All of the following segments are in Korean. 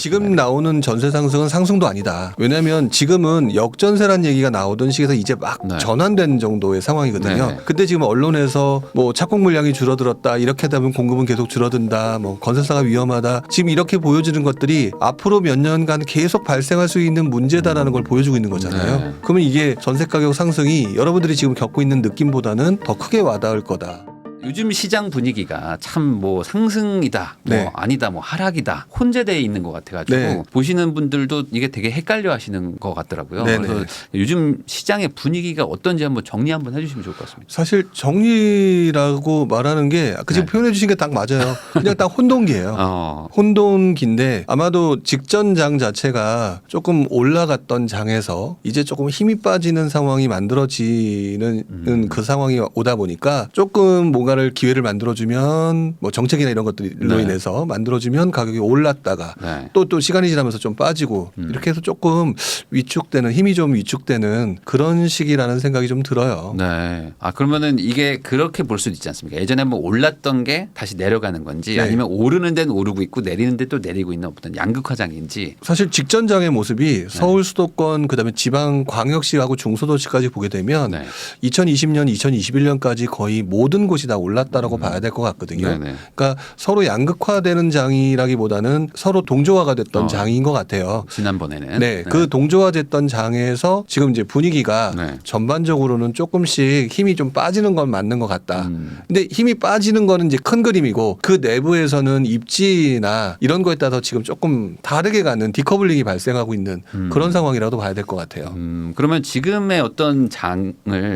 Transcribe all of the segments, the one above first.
지금 나오는 전세 상승은 상승도 아니다. 왜냐하면 지금은 역전세란 얘기가 나오던 시기에서 이제 막 네. 전환된 정도의 상황이거든요. 네. 근데 지금 언론에서 뭐 착공 물량이 줄어들었다. 이렇게 되면 공급은 계속 줄어든다. 뭐 건설사가 위험하다. 지금 이렇게 보여지는 것들이 앞으로 몇 년간 계속 발생할 수 있는 문제다라는 걸 보여주고 있는 거잖아요. 네. 그러면 이게 전세 가격 상승이 여러분들이 지금 겪고 있는 느낌보다는 더 크게 와닿을 거다. 요즘 시장 분위기가 참 뭐 상승이다, 뭐 네. 아니다, 뭐 하락이다 혼재되어 있는 것 같아가지고 네. 보시는 분들도 이게 되게 헷갈려하시는 것 같더라고요. 네네. 그래서 요즘 시장의 분위기가 어떤지 한번 정리 한번 해주시면 좋을 것 같습니다. 사실 정리라고 말하는 게 아까 지금 네. 표현해 주신 게 딱 맞아요. 그냥 딱 혼동기예요. 혼돈기인데 아마도 직전 장 자체가 조금 올라갔던 장에서 이제 조금 힘이 빠지는 상황이 만들어지는 그 상황이 오다 보니까 조금 뭔가를 기회를 만들어주면 뭐 정책이나 이런 것들로 네. 인해서 만들어주면 가격이 올랐다가 네. 또 시간이 지나면서 좀 빠지고 이렇게 해서 조금 위축되는 힘이 좀 위축되는 그런 시기라는 생각이 좀 들어요. 네. 아 그러면은 이게 그렇게 볼 수도 있지 않습니까? 예전에 뭐 올랐던 게 다시 내려가는 건지 네. 아니면 오르는 데는 오르고 있고 내리는 데 또 내리고 있는 어떤 양극화장인지. 사실 직전장의 모습이 서울 수도권 그다음에 지방 광역시하고 중소도시까지 보게 되면 네. 2020년, 2021년까지 거의 모든 곳이 다 올랐다라고 봐야 될 것 같거든요. 네네. 그러니까 서로 양극화되는 장이라기보다는 서로 동조화가 됐던 장인 것 같아요. 지난번에는. 네, 그 동조화됐던 장에서 지금 이제 분위기가 네. 전반적으로는 조금씩 힘이 좀 빠지는 건 맞는 것 같다. 근데 힘이 빠지는 거는 이제 큰 그림이고 그 내부에서는 입지나 이런 거에 따라서 지금 조금 다르게 가는 디커블링이 발생하고 있는 그런 상황이라도 봐야 될 것 같아요. 그러면 지금의 어떤 장을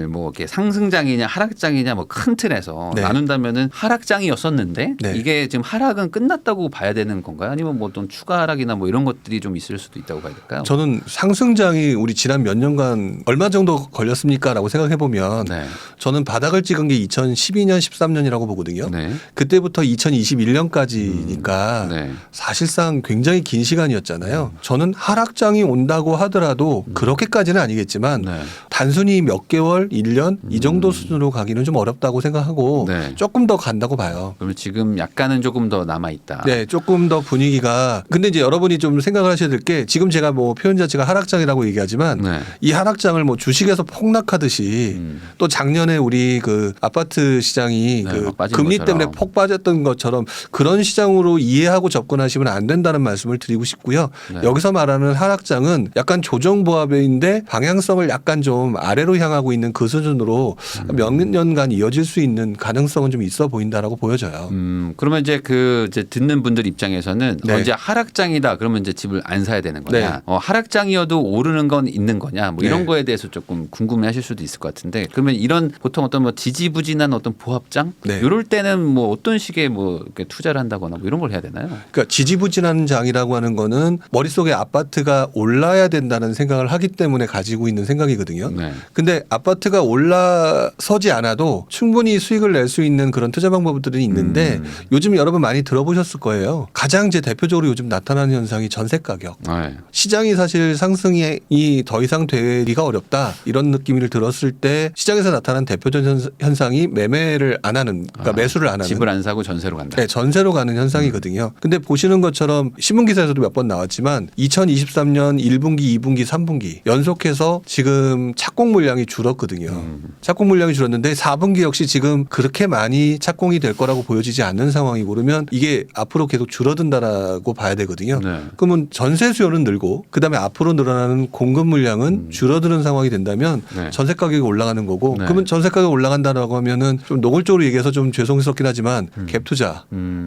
뭐 이렇게 상승장이냐 하락장이냐 뭐 큰 틀에서 네. 나눈다면은 하락장이었었는데 네. 이게 지금 하락은 끝났다고 봐야 되는 건가요? 아니면 뭐 어떤 추가 하락이나 뭐 이런 것들이 좀 있을 수도 있다고 봐야 될까요? 저는 상승장이 우리 지난 몇 년간 얼마 정도 걸렸습니까라고 생각해 보면 네. 저는 바닥을 찍은 게 2012년, 13년이라고 보거든요. 네. 그때부터 2021년까지니까 네. 사실상 굉장히 긴 시간이었잖아요. 저는 하락장이 온다고 하더라도 그렇게까지는 아니겠지만 네. 단순히 몇 개월, 1년 이 정도 수준으로 가기는 좀 어렵다고 생각하고 네. 조금 더 간다고 봐요. 그러면 지금 약간은 조금 더 남아 있다. 네, 조금 더 분위기가 근데 이제 여러분이 좀 생각을 하셔야 될 게 지금 제가 뭐 표현 자체가 하락장이라고 얘기하지만 네. 이 하락장을 뭐 주식에서 폭락하듯이 또 작년에 우리 그 아파트 시장이 네, 그 막 빠진 금리 것처럼. 때문에 폭 빠졌던 것처럼 그런 시장으로 이해하고 접근하시면 안 된다는 말씀을 드리고 싶고요. 네. 여기서 말하는 하락장은 약간 조정보합인데 방향성을 약간 좀 아래로 향하고 있는 그 수준으로 몇 년간 이어질 수 있는 가능성은 좀 있어 보인다라고 보여져요. 그러면 이제 그 이제 듣는 분들 입장에서는 네. 이제 하락장이다 그러면 이제 집을 안 사야 되는 거냐? 네. 하락장이어도 오르는 건 있는 거냐? 뭐 이런 네. 거에 대해서 조금 궁금해하실 수도 있을 것 같은데 그러면 이런 보통 어떤 뭐 지지부진한 어떤 보합장 네. 이럴 때는 뭐 어떤 식의 뭐 이렇게 투자를 한다거나 뭐 이런 걸 해야 되나요? 그러니까 지지부진한 장이라고 하는 거는 머릿속에 아파트가 올라야 된다는 생각을 하기 때문에 가지고 있는 생각이거든요. 네. 근데 아파트가 올라서지 않아도 충분히 수익을 낼 수 있는 그런 투자 방법들이 있는데 요즘 여러분 많이 들어보셨을 거예요. 가장 제 대표적으로 요즘 나타나는 현상이 전세 가격. 네. 시장이 사실 상승이 더 이상 되기가 어렵다 이런 느낌을 들었을 때 시장에서 나타난 대표적 현상이 매매를 안 하는 그러니까 매수를 안 하는 집을 안 사고 전세로 간다. 네, 전세로 가는 현상이거든요. 근데 보시는 것처럼 신문 기사에서도 몇 번 나왔지만 2023년 1분기, 2분기, 3분기 연속해서 지금 착공 물량이 줄었거든요. 착공 물량이 줄었는데 4분기 역시 지금 그렇게 많이 착공이 될 거라고 보여지지 않는 상황이고 그러면 이게 앞으로 계속 줄어든다라고 봐야 되거든요. 네. 그러면 전세 수요는 늘고 그다음에 앞으로 늘어나는 공급 물량은 줄어드는 상황이 된다면 네. 전세 가격이 올라가는 거고 네. 그러면 전세 가격이 올라간다라고 하면은 좀 노골적으로 얘기해서 좀 죄송스럽긴 하지만 갭 투자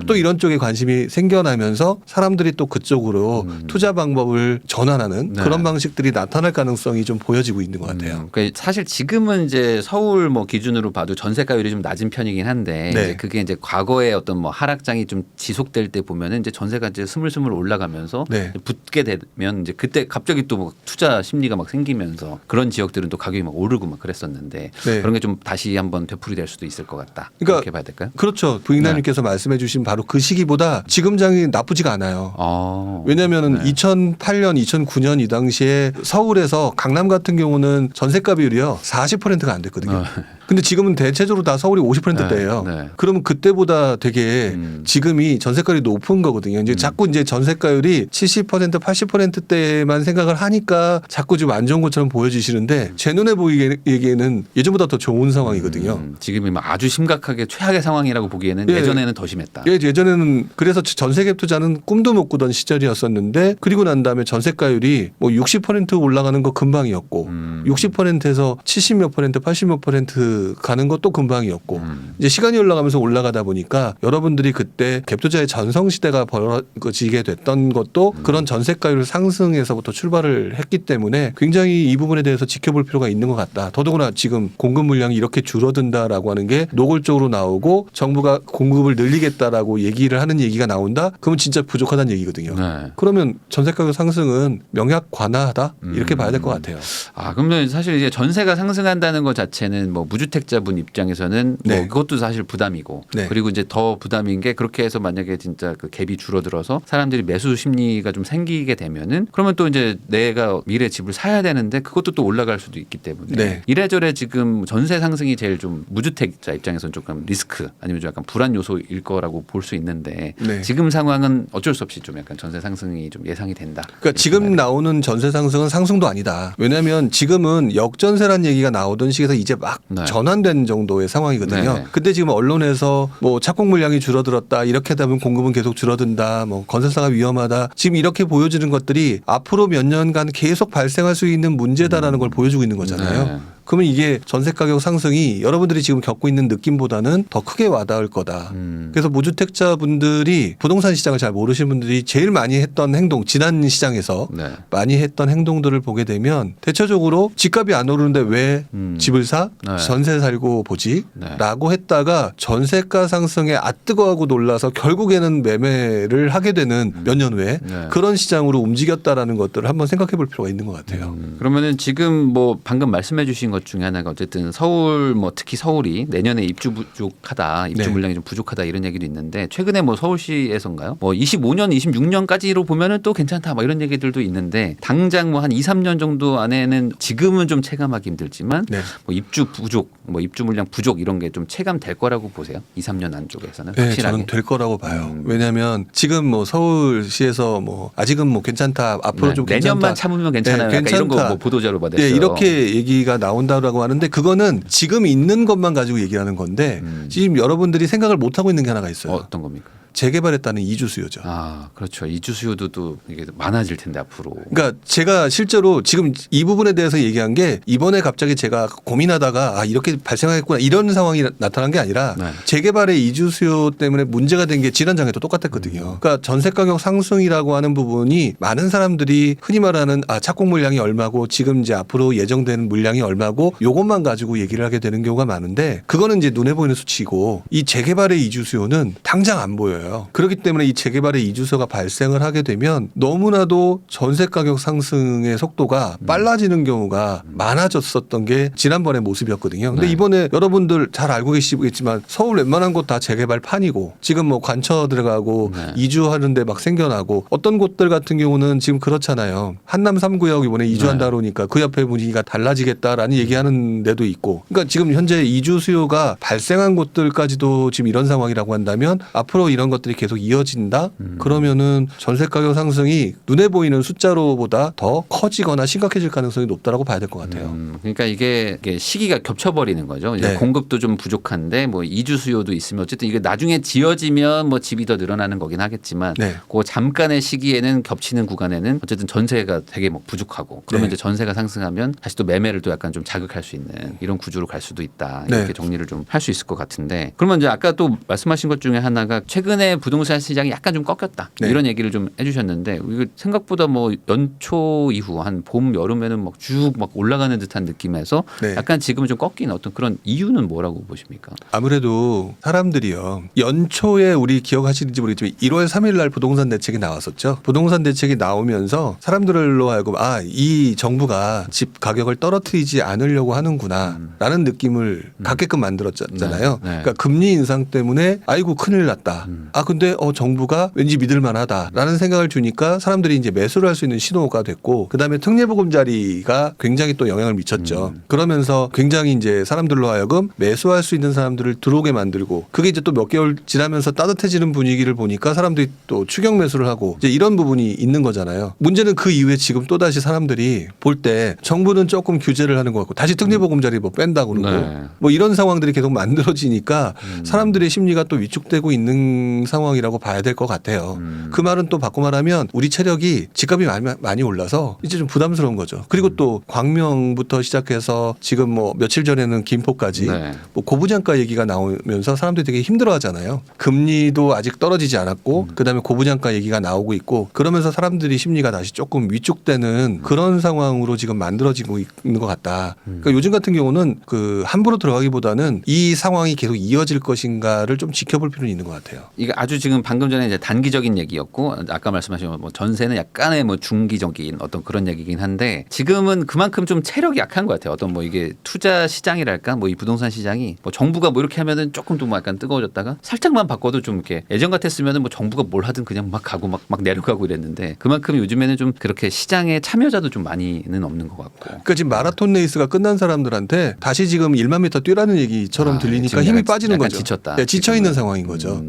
또 이런 쪽에 관심이 생겨나면서 사람들이 또 그쪽으로 투자 방법을 전환하는 네. 그런 방식들이 나타날 가능성이 좀 보여지고 있는 것 같아요. 그러니까 사실 지금은 이제 서울 뭐 기준으로 봐도 전세가율이 좀 낮은 편이긴 한데 네. 이제 그게 이제 과거에 어떤 뭐 하락장이 좀 지속될 때 보면은 이제 전세가 이제 스물스물 올라가면서 네. 붙게 되면 이제 그때 갑자기 또 뭐 투자 심리가 막 생기면서 그런 지역들은 또 가격이 막 오르고 막 그랬었는데 네. 그런 게 좀 다시 한번 되풀이될 수도 있을 것 같다. 그러니까 그렇게 봐야 될까요? 그렇죠. 부인나님께서 말씀해 주신 바로 그 시기보다 지금 장이 나쁘지가 않아요. 왜냐하면 네. 2008년, 2009년 이 당시에 서울에서 강남 같은 경우는 전세가 비율이요 40%가 안 됐거든요. 근데 지금은 대체적으로 다 서울이 50%대예요. 네. 그러면 그때보다 되게 지금이 전세가율이 높은 거거든요. 이제 자꾸 이제 전세가율이 70% 80%대만 생각을 하니까 자꾸 좀 안 좋은 것처럼 보여지시는데 제 눈에 보이기에는 예전보다 더 좋은 상황이거든요. 지금이 막 아주 심각하게 최악의 상황이라고 보기에는 예. 예전에는 더 심했다. 예전에는 그래서 전세갭 투자는 꿈도 못 꾸던 시절이었었는데 그리고 난 다음에 전세가율이 뭐 60% 올라가는 거 금방이었고 60%에서 70몇 %, 80몇 % 가는 것도 금방이었고 이제 시간이 올라가면서 올라가다 보니까 여러분들이 그때 갭 투자의 전성 시대가 벌어지게 됐던 것도 그런 전세가율 상승에서부터 출발을 했기 때문에 굉장히 이 부분에 대해서 지켜볼 필요가 있는 것 같다. 더더구나 지금 공급 물량이 이렇게 줄어든다라고 하는 게 노골적으로 나오고 정부가 공급을 늘리겠다라고 얘기를 하는 얘기가 나온다. 그러면 진짜 부족하다는 얘기거든요. 네. 그러면 전세가격 상승은 명약 관화하다 이렇게 봐야 될 것 같아요. 아, 그러면 사실 이제 전세가 상승한다는 것 자체는 뭐 무주택자분 입장에서는 뭐 네. 그것도 사실 부담이고 네. 그리고 이제 더 부담인 게 그렇게 해서 만약에 진짜 그 갭이 줄어들어서 사람들이 매수 심리가 좀 생기게 되면은 그러면 또 이제 내가 미래 집을 사야 되는데 그것도 또 올라갈 수도 있기 때문에 네. 이래저래 지금 전세 상승이 제일 좀 무주택자 입장에서는 조금 리스크 아니면 좀 약간 불안 요소일 거라고 볼 수 있는데 네. 지금 상황은 어쩔 수 없이 좀 약간 전세 상승이 좀 예상이 된다. 그러니까 지금 나오는 전세 상승은 상승도 아니다. 왜냐하면 지금은 역전세란 얘기가 나오던 시기에서 이제 막 네. 전환된 정도의 상황이거든요. 네. 근데 지금 언론에서 뭐 착공 물량이 줄어들었다. 이렇게 되면 공급은 계속 줄어든다. 뭐 건설사가 위험하다. 지금 이렇게 보여지는 것들이 앞으로 몇 년간 계속 발생할 수 있는 문제다라는 걸 보여주고 있는 거잖아요. 네. 그러면 이게 전세 가격 상승이 여러분들이 지금 겪고 있는 느낌보다는 더 크게 와닿을 거다. 그래서 무주택자 분들이 부동산 시장을 잘 모르시는 분들이 제일 많이 했던 행동, 지난 시장에서 네. 많이 했던 행동들을 보게 되면 대체적으로 집값이 안 오르는데 왜 집을 사? 네. 전세 살고 보지? 네. 라고 했다가 전세가 상승에 뜨거워하고 놀라서 결국에는 매매를 하게 되는 몇 년 후에 네. 그런 시장으로 움직였다라는 것들을 한번 생각해 볼 필요가 있는 것 같아요. 그러면은 지금 뭐 방금 말씀해 주신 것 중에 하나가 어쨌든 서울 뭐 특히 서울이 내년에 입주 부족하다, 입주 네. 물량이 좀 부족하다 이런 얘기도 있는데 최근에 뭐 서울시에서인가요? 뭐 25년, 26년까지로 보면은 또 괜찮다 뭐 이런 얘기들도 있는데 당장 뭐 한 2, 3년 정도 안에는 지금은 좀 체감하기 힘들지만 네. 뭐 입주 부족, 뭐 입주 물량 부족 이런 게 좀 체감될 거라고 보세요. 2, 3년 안쪽에서는 네, 확실하게. 저는 될 거라고 봐요. 왜냐하면 지금 뭐 서울시에서 뭐 아직은 뭐 괜찮다, 앞으로 네, 좀 괜찮다. 내년만 참으면 괜찮아요. 네, 약간 이런 거 괜찮다. 뭐 보도자료 받았어요. 네, 이렇게 얘기가 나온다라고 하는데 그거는 지금 있는 것만 가지고 얘기하는 건데 지금 여러분들이 생각을 못 하고 있는 게 하나가 있어요. 어떤 겁니까? 재개발했다는 이주 수요죠. 아, 그렇죠. 이주 수요도 또 이게 많아질 텐데 앞으로. 그러니까 제가 실제로 지금 이 부분에 대해서 얘기한 게 이번에 갑자기 제가 고민하다가 아 이렇게 발생하겠구나 이런 상황이 나타난 게 아니라 네. 재개발의 이주 수요 때문에 문제가 된 게 지난장에도 똑같았거든요. 그러니까 전세 가격 상승이라고 하는 부분이 많은 사람들이 흔히 말하는 아 착공 물량이 얼마고 지금 이제 앞으로 예정되는 물량이 얼마고 요것만 가지고 얘기를 하게 되는 경우가 많은데 그거는 이제 눈에 보이는 수치고 이 재개발의 이주 수요는 당장 안 보여요. 그렇기 때문에 이 재개발의 이주소가 발생을 하게 되면 너무나도 전세 가격 상승의 속도가 빨라지는 경우가 많아졌었던 게 지난번의 모습이었거든요. 근데 네. 이번에 여러분들 잘 알고 계시겠지만 서울 웬만한 곳 다 재개발 판이고 지금 뭐 관처 들어가고 네. 이주하는데 막 생겨나고 어떤 곳들 같은 경우는 지금 그렇잖아요. 한남 3구역 이번에 이주한다 그러니까 그 옆에 분위기가 달라지겠다라는 얘기하는 데도 있고 그러니까 지금 현재 이주 수요가 발생한 곳들까지도 지금 이런 상황이라고 한다면 앞으로 이런 것들이 계속 이어진다? 그러면은 전세 가격 상승이 눈에 보이는 숫자로보다 더 커지거나 심각해질 가능성이 높다라고 봐야 될 것 같아요. 그러니까 이게 시기가 겹쳐버리는 거죠. 이제 네. 공급도 좀 부족한데 뭐 이주 수요도 있으면 어쨌든 이게 나중에 지어지면 뭐 집이 더 늘어나는 거긴 하겠지만 네. 그 잠깐의 시기에는 겹치는 구간에는 어쨌든 전세가 되게 뭐 부족하고 그러면 네. 이제 전세가 상승하면 다시 또 매매를 또 약간 좀 자극할 수 있는 이런 구조로 갈 수도 있다. 네. 이렇게 정리를 좀 할 수 있을 것 같은데 그러면 이제 아까 또 말씀하신 것 중에 하나가 최근에 부동산 시장이 약간 좀 꺾였다. 네. 이런 얘기를 좀 해주셨는데 이거 생각보다 뭐 연초 이후 한 봄 여름에는 막 쭉 막 올라가는 듯한 느낌에서 네. 약간 지금은 좀 꺾인 어떤 그런 이유는 뭐라고 보십니까? 아무래도 사람들이요. 연초에 우리 기억하시는지 모르겠지만 1월 3일 날 부동산 대책이 나왔었죠. 부동산 대책이 나오면서 사람들로 하여금 아, 이 정부가 집 가격을 떨어뜨리지 않으려고 하는구나 라는 느낌을 갖게끔 만들었잖아요. 네. 네. 그러니까 금리 인상 때문에 아이고 큰일 났다. 근데 정부가 왠지 믿을 만하다라는 생각을 주니까 사람들이 이제 매수를 할 수 있는 신호가 됐고 그다음에 특례보금자리가 굉장히 또 영향을 미쳤죠. 그러면서 굉장히 이제 사람들로 하여금 매수할 수 있는 사람들을 들어오게 만들고 그게 이제 또 몇 개월 지나면서 따뜻해지는 분위기를 보니까 사람들이 또 추격 매수를 하고 이제 이런 부분이 있는 거잖아요. 문제는 그 이후에 지금 또다시 사람들이 볼 때 정부는 조금 규제를 하는 것 같고 다시 특례보금자리 뭐 뺀다고 그러고 네. 뭐 이런 상황들이 계속 만들어지니까 사람들의 심리가 또 위축되고 있는 상황이라고 봐야 될 것 같아요. 그 말은 또 바꿔 말하면 우리 체력이 집값이 많이 올라서 이제 좀 부담스러운 거죠. 그리고 또 광명부터 시작해서 지금 뭐 며칠 전에는 김포까지 네. 뭐 고부장가 얘기가 나오면서 사람들이 되게 힘들어하잖아요. 금리도 아직 떨어지지 않았고 그다음에 고부장가 얘기가 나오고 있고 그러면서 사람들이 심리가 다시 조금 위축되는 그런 상황으로 지금 만들어지고 있는 것 같다. 그러니까 요즘 같은 경우는 그 함부로 들어가기보다는 이 상황이 계속 이어질 것인가를 좀 지켜볼 필요는 있는 것 같아요. 이게 아주 지금 방금 전에 이제 단기적인 얘기였고 아까 말씀하신 뭐 전세는 약간의 뭐 중기적인 어떤 그런 얘기긴 한데 지금은 그만큼 좀 체력이 약한 것 같아요. 어떤 뭐 이게 투자 시장이랄까 뭐 이 부동산 시장이 뭐 정부가 뭐 이렇게 하면은 조금 또 뭐 약간 뜨거워졌다가 살짝만 바꿔도 좀 이렇게 예전 같았으면은 뭐 정부가 뭘 하든 그냥 막 가고 막 내려가고 이랬는데 그만큼 요즘에는 좀 그렇게 시장에 참여자도 좀 많이는 없는 것 같고. 그러니까 지금 마라톤 레이스가 끝난 사람들한테 다시 지금 1만 미터 뛰라는 얘기처럼 들리니까 지금 힘이 약간 빠지는 거죠. 지쳤다. 네, 지쳐 있는 상황인 거죠.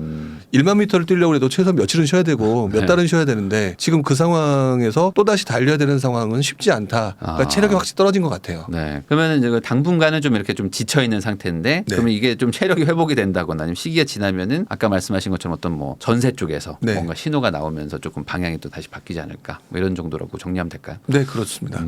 1만 미터를 뛰려고 해도 최소 며칠은 쉬어야 되고 몇 네. 달은 쉬어야 되는데 지금 그 상황에서 또 다시 달려야 되는 상황은 쉽지 않다. 그러니까 체력이 확실히 떨어진 것 같아요. 네. 그러면은 이제 당분간은 좀 이렇게 좀 지쳐 있는 상태인데 네. 그러면 이게 좀 체력이 회복이 된다거나 아니면 시기가 지나면은 아까 말씀하신 것처럼 어떤 뭐 전세 쪽에서 네. 뭔가 신호가 나오면서 조금 방향이 또 다시 바뀌지 않을까 뭐 이런 정도라고 정리하면 될까요? 네, 그렇습니다.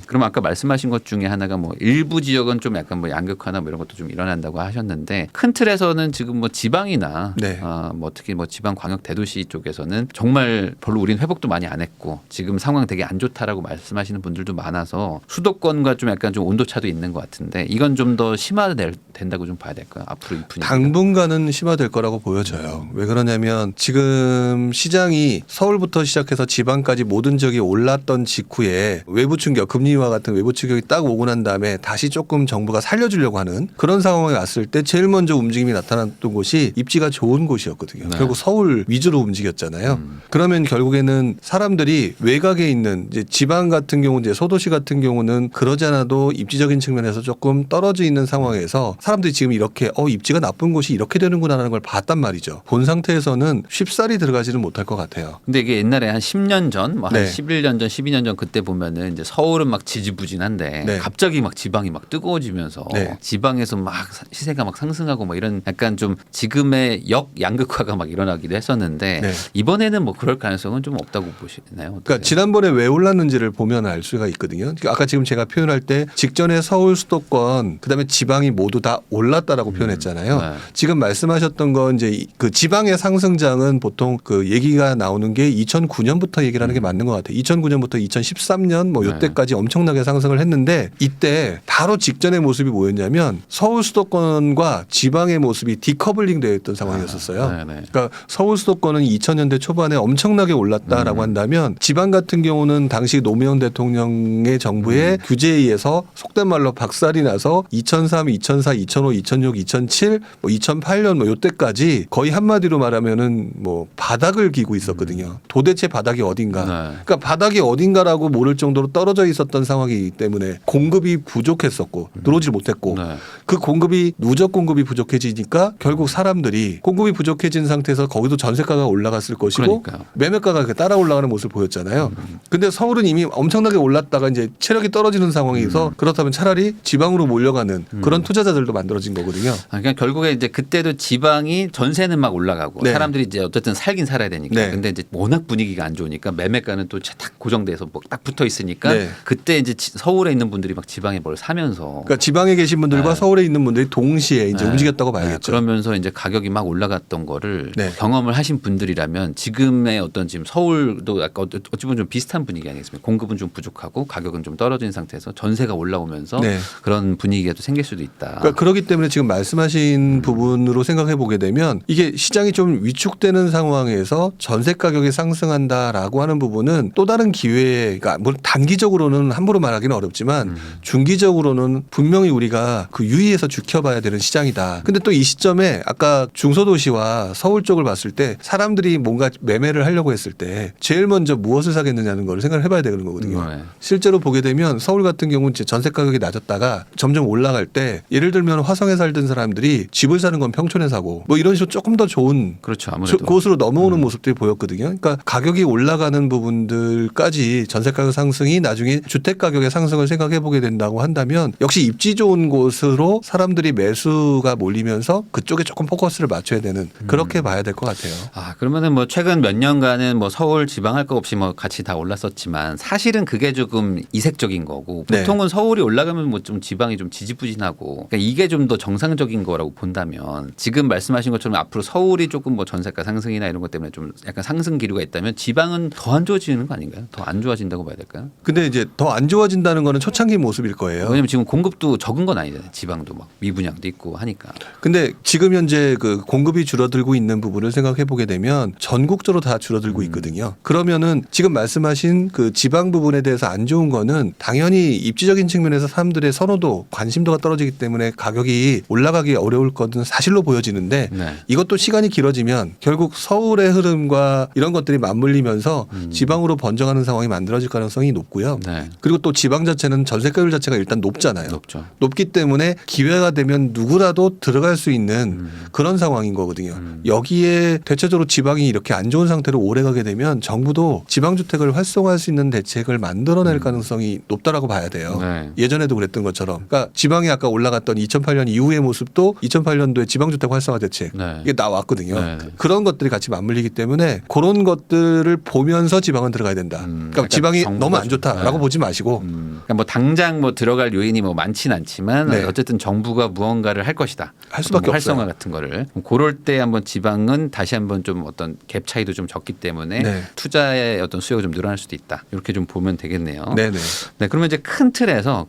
그럼 아까 말씀하신 것 중에 하나가 뭐 일부 지역은 좀 약간 뭐 양극화나 뭐 이런 것도 좀 일어난다고 하셨는데 큰 틀에서는 지금 뭐 지방이나 네. 뭐 특히 뭐 지방 광역 대도시 쪽에서는 정말 별로 우리는 회복도 많이 안 했고 지금 상황 되게 안 좋다라고 말씀하시는 분들도 많아서 수도권과 좀 약간 좀 온도차도 있는 것 같은데 이건 좀 더 심화된다고 좀 봐야 될까요? 앞으로 이 분위기가. 당분간은 심화될 거라고 보여져요. 왜 그러냐면 지금 시장이 서울부터 시작해서 지방까지 모든 지역이 올랐던 직후에 외부 충격, 금리와 같은 외부 충격이 딱 오고 난 다음에 다시 조금 정부가 살려주려고 하는 그런 상황에 왔을 때 제일 먼저 움직임이 나타났던 곳이 입지가 좋은 곳이었거든요. 네. 결국 서울 위주로 움직였잖아요. 그러면 결국에는 사람들이 외곽에 있는 이제 지방 같은 경우 이제 소도시 같은 경우는 그러지 않아도 입지적인 측면에서 조금 떨어져 있는 상황에서 사람들이 지금 이렇게 입지가 나쁜 곳이 이렇게 되는구나라는 걸 봤단 말이죠. 본 상태에서는 쉽사리 들어가지는 못할 것 같아요. 근데 이게 옛날에 한 10년 전, 뭐 한 네. 11년 전, 12년 전 그때 보면은 이제 서울은 막 지지부진한데 네. 갑자기 막 지방이 막 뜨거워지면서 네. 지방에서 막 시세가 막 상승하고 뭐 이런 약간 좀 지금의 양극화가 막 일어나기도 했었는데 네. 이번에는 뭐 그럴 가능성은 좀 없다고 보시나요? 어떠세요? 그러니까 지난번에 왜 올랐는지를 보면 알 수가 있거든요. 그러니까 아까 지금 제가 표현할 때 직전에 서울 수도권 그다음에 지방이 모두 다 올랐다라고 표현했잖아요. 네. 지금 말씀하셨던 건 이제 그 지방의 상승장은 보통 그 얘기가 나오는 게 2009년부터 얘기를 하는 게 맞는 것 같아요. 2009년부터 2013년 뭐 이때까지 엄청나게 상승을 했는데 이때 바로 직전의 모습이 뭐였냐면 서울 수도권과 지방의 모습이 디커블링 되어 있던 상황이었었어요. 네네. 그러니까 서울 수도권은 2000년대 초반에 엄청나게 올랐다라고 한다면 지방 같은 경우는 당시 노무현 대통령의 정부의 규제에 의해서 속된 말로 박살이 나서 2003, 2004, 2005, 2006, 2007, 뭐 2008년 뭐 요때까지 거의 한마디로 말하면은 뭐 바닥을 기고 있었거든요. 도대체 바닥이 어딘가. 네. 그러니까 바닥이 어딘가라고 모를 정도로 떨어져 있었던 상황이기 때문에 공급이 부족했었고 들어오질 못했고 네. 그 공급이 누적 공급이 부족해지니까 결국 사람들이 공급이 부족해진 상태에서 거기도 전세가가 올라갔을 것이고 그러니까요. 매매가가 따라 올라가는 모습을 보였잖아요. 근데 서울은 이미 엄청나게 올랐다가 이제 체력이 떨어지는 상황에서 그렇다면 차라리 지방으로 몰려가는 그런 투자자들도 만들어진 거거든요. 그러니까 결국에 이제 그때도 지방이 전세는 막 올라가고 네. 사람들이 이제 어쨌든 살긴 살아야 되니까. 네. 근데 이제 워낙 분위기가 안 좋으니까 매매가는 또 딱 고정돼서 뭐 딱 붙어 있으니까 네. 그때 이제 서울에 있는 분들이 막 지방에 뭘 사면서 그러니까 지방에 계신 분들과 네. 서울에 있는 분들이 동시에 이제 네. 움직였다고 네. 봐야겠죠. 그러면서 이제 가격이 막 올라갔던 거를 네. 경험을 하신 분들이라면 지금의 어떤 지금 서울도 약간 어찌 보면 좀 비슷한 분위기 아니겠습니까? 공급은 좀 부족하고 가격은 좀 떨어진 상태에서 전세가 올라오면서 네. 그런 분위기가 또 생길 수도 있다. 그러니까 그렇기 때문에 지금 말씀하신 부분으로 생각해 보게 되면 이게 시장이 좀 위축되는 상황에서 전세 가격이 상승한다라고 하는 부분은 또 다른 기회가 뭐 단기적으로는 함부로 말하기는 어렵지만 중기적으로는 분명히 우리가 그 유의해서 지켜봐야 되는 시장이다. 근데 또 이 시점에 아까 중소도시와 우리가 서울 쪽을 봤을 때 사람들이 뭔가 매매를 하려고 했을 때 제일 먼저 무엇을 사겠느냐는 걸 생각을 해봐야 되는 거거든요. 네. 실제로 보게 되면 서울 같은 경우는 이제 전세 가격이 낮았다가 점점 올라갈 때 예를 들면 화성에 살던 사람들이 집을 사는 건 평촌에 사고 뭐 이런 식으로 조금 더 좋은 그렇죠. 아무래도 곳으로 넘어오는 모습들이 보였거든요. 그러니까 가격이 올라가는 부분들까지 전세 가격 상승이 나중에 주택 가격의 상승을 생각해 보게 된다고 한다면 역시 입지 좋은 곳으로 사람들이 매수가 몰리면서 그쪽에 조금 포커스를 맞춰야 되는 그렇게 봐야 될 것 같아요. 아, 그러면은 뭐 최근 몇 년간은 뭐 서울 지방 할 거 없이 뭐 같이 다 올랐었지만 사실은 그게 조금 이색적인 거고 네. 보통은 서울이 올라가면 뭐 좀 지방이 좀 지지부진하고 그러니까 이게 좀 더 정상적인 거라고 본다면 지금 말씀하신 것처럼 앞으로 서울이 조금 뭐 전세가 상승이나 이런 것 때문에 좀 약간 상승 기류가 있다면 지방은 더 안 좋아지는 거 아닌가요? 더 안 좋아진다고 봐야 될까요? 근데 이제 더 안 좋아진다는 거는 초창기 모습일 거예요. 왜냐면 지금 공급도 적은 건 아니잖아요. 지방도 막 미분양도 있고 하니까. 근데 지금 현재 그 공급이 줄어들고 있는 부분을 생각해 보게 되면 전국적으로 다 줄어들고 있거든요. 그러면은 지금 말씀하신 그 지방 부분에 대해서 안 좋은 거는 당연히 입지적인 측면에서 사람들의 선호도, 관심도가 떨어지기 때문에 가격이 올라가기 어려울 것은 사실로 보여지는데 네. 이것도 시간이 길어지면 결국 서울의 흐름과 이런 것들이 맞물리면서 지방으로 번져가는 상황이 만들어질 가능성이 높고요. 네. 그리고 또 지방 자체는 전세가율 자체가 일단 높잖아요. 높죠. 높기 때문에 기회가 되면 누구라도 들어갈 수 있는 그런 상황인 거거든요. 여기에 대체적으로 지방이 이렇게 안 좋은 상태로 오래 가게 되면 정부도 지방주택을 활성화할 수 있는 대책을 만들어낼 가능성이 높다라고 봐야 돼요. 네. 예전에도 그랬던 것처럼. 그러니까 지방이 아까 올라갔던 2008년 이후의 모습도 2008년도에 지방주택 활성화 대책 네. 이게 나왔거든요. 네. 그런 것들이 같이 맞물리기 때문에 그런 것들을 보면서 지방은 들어가야 된다. 그러니까 약간 지방이 정부가 너무 안 좀- 좋다라고 네. 보지 마시고 그러니까 뭐 당장 뭐 들어갈 요인이 뭐 많지는 않지만 네. 어쨌든 정부가 무언가를 할 것이다. 할 수밖에 뭐 활성화 없어요. 같은 거를 그럴 때 한번 지방은 다시 한번 좀 어떤 갭 차이도 좀 적기 때문에 네. 투자의 어떤 수요가 좀 늘어날 수도 있다. 이렇게 좀 보면 되겠네요. 네네. 네, 그러면 이제 큰 틀에서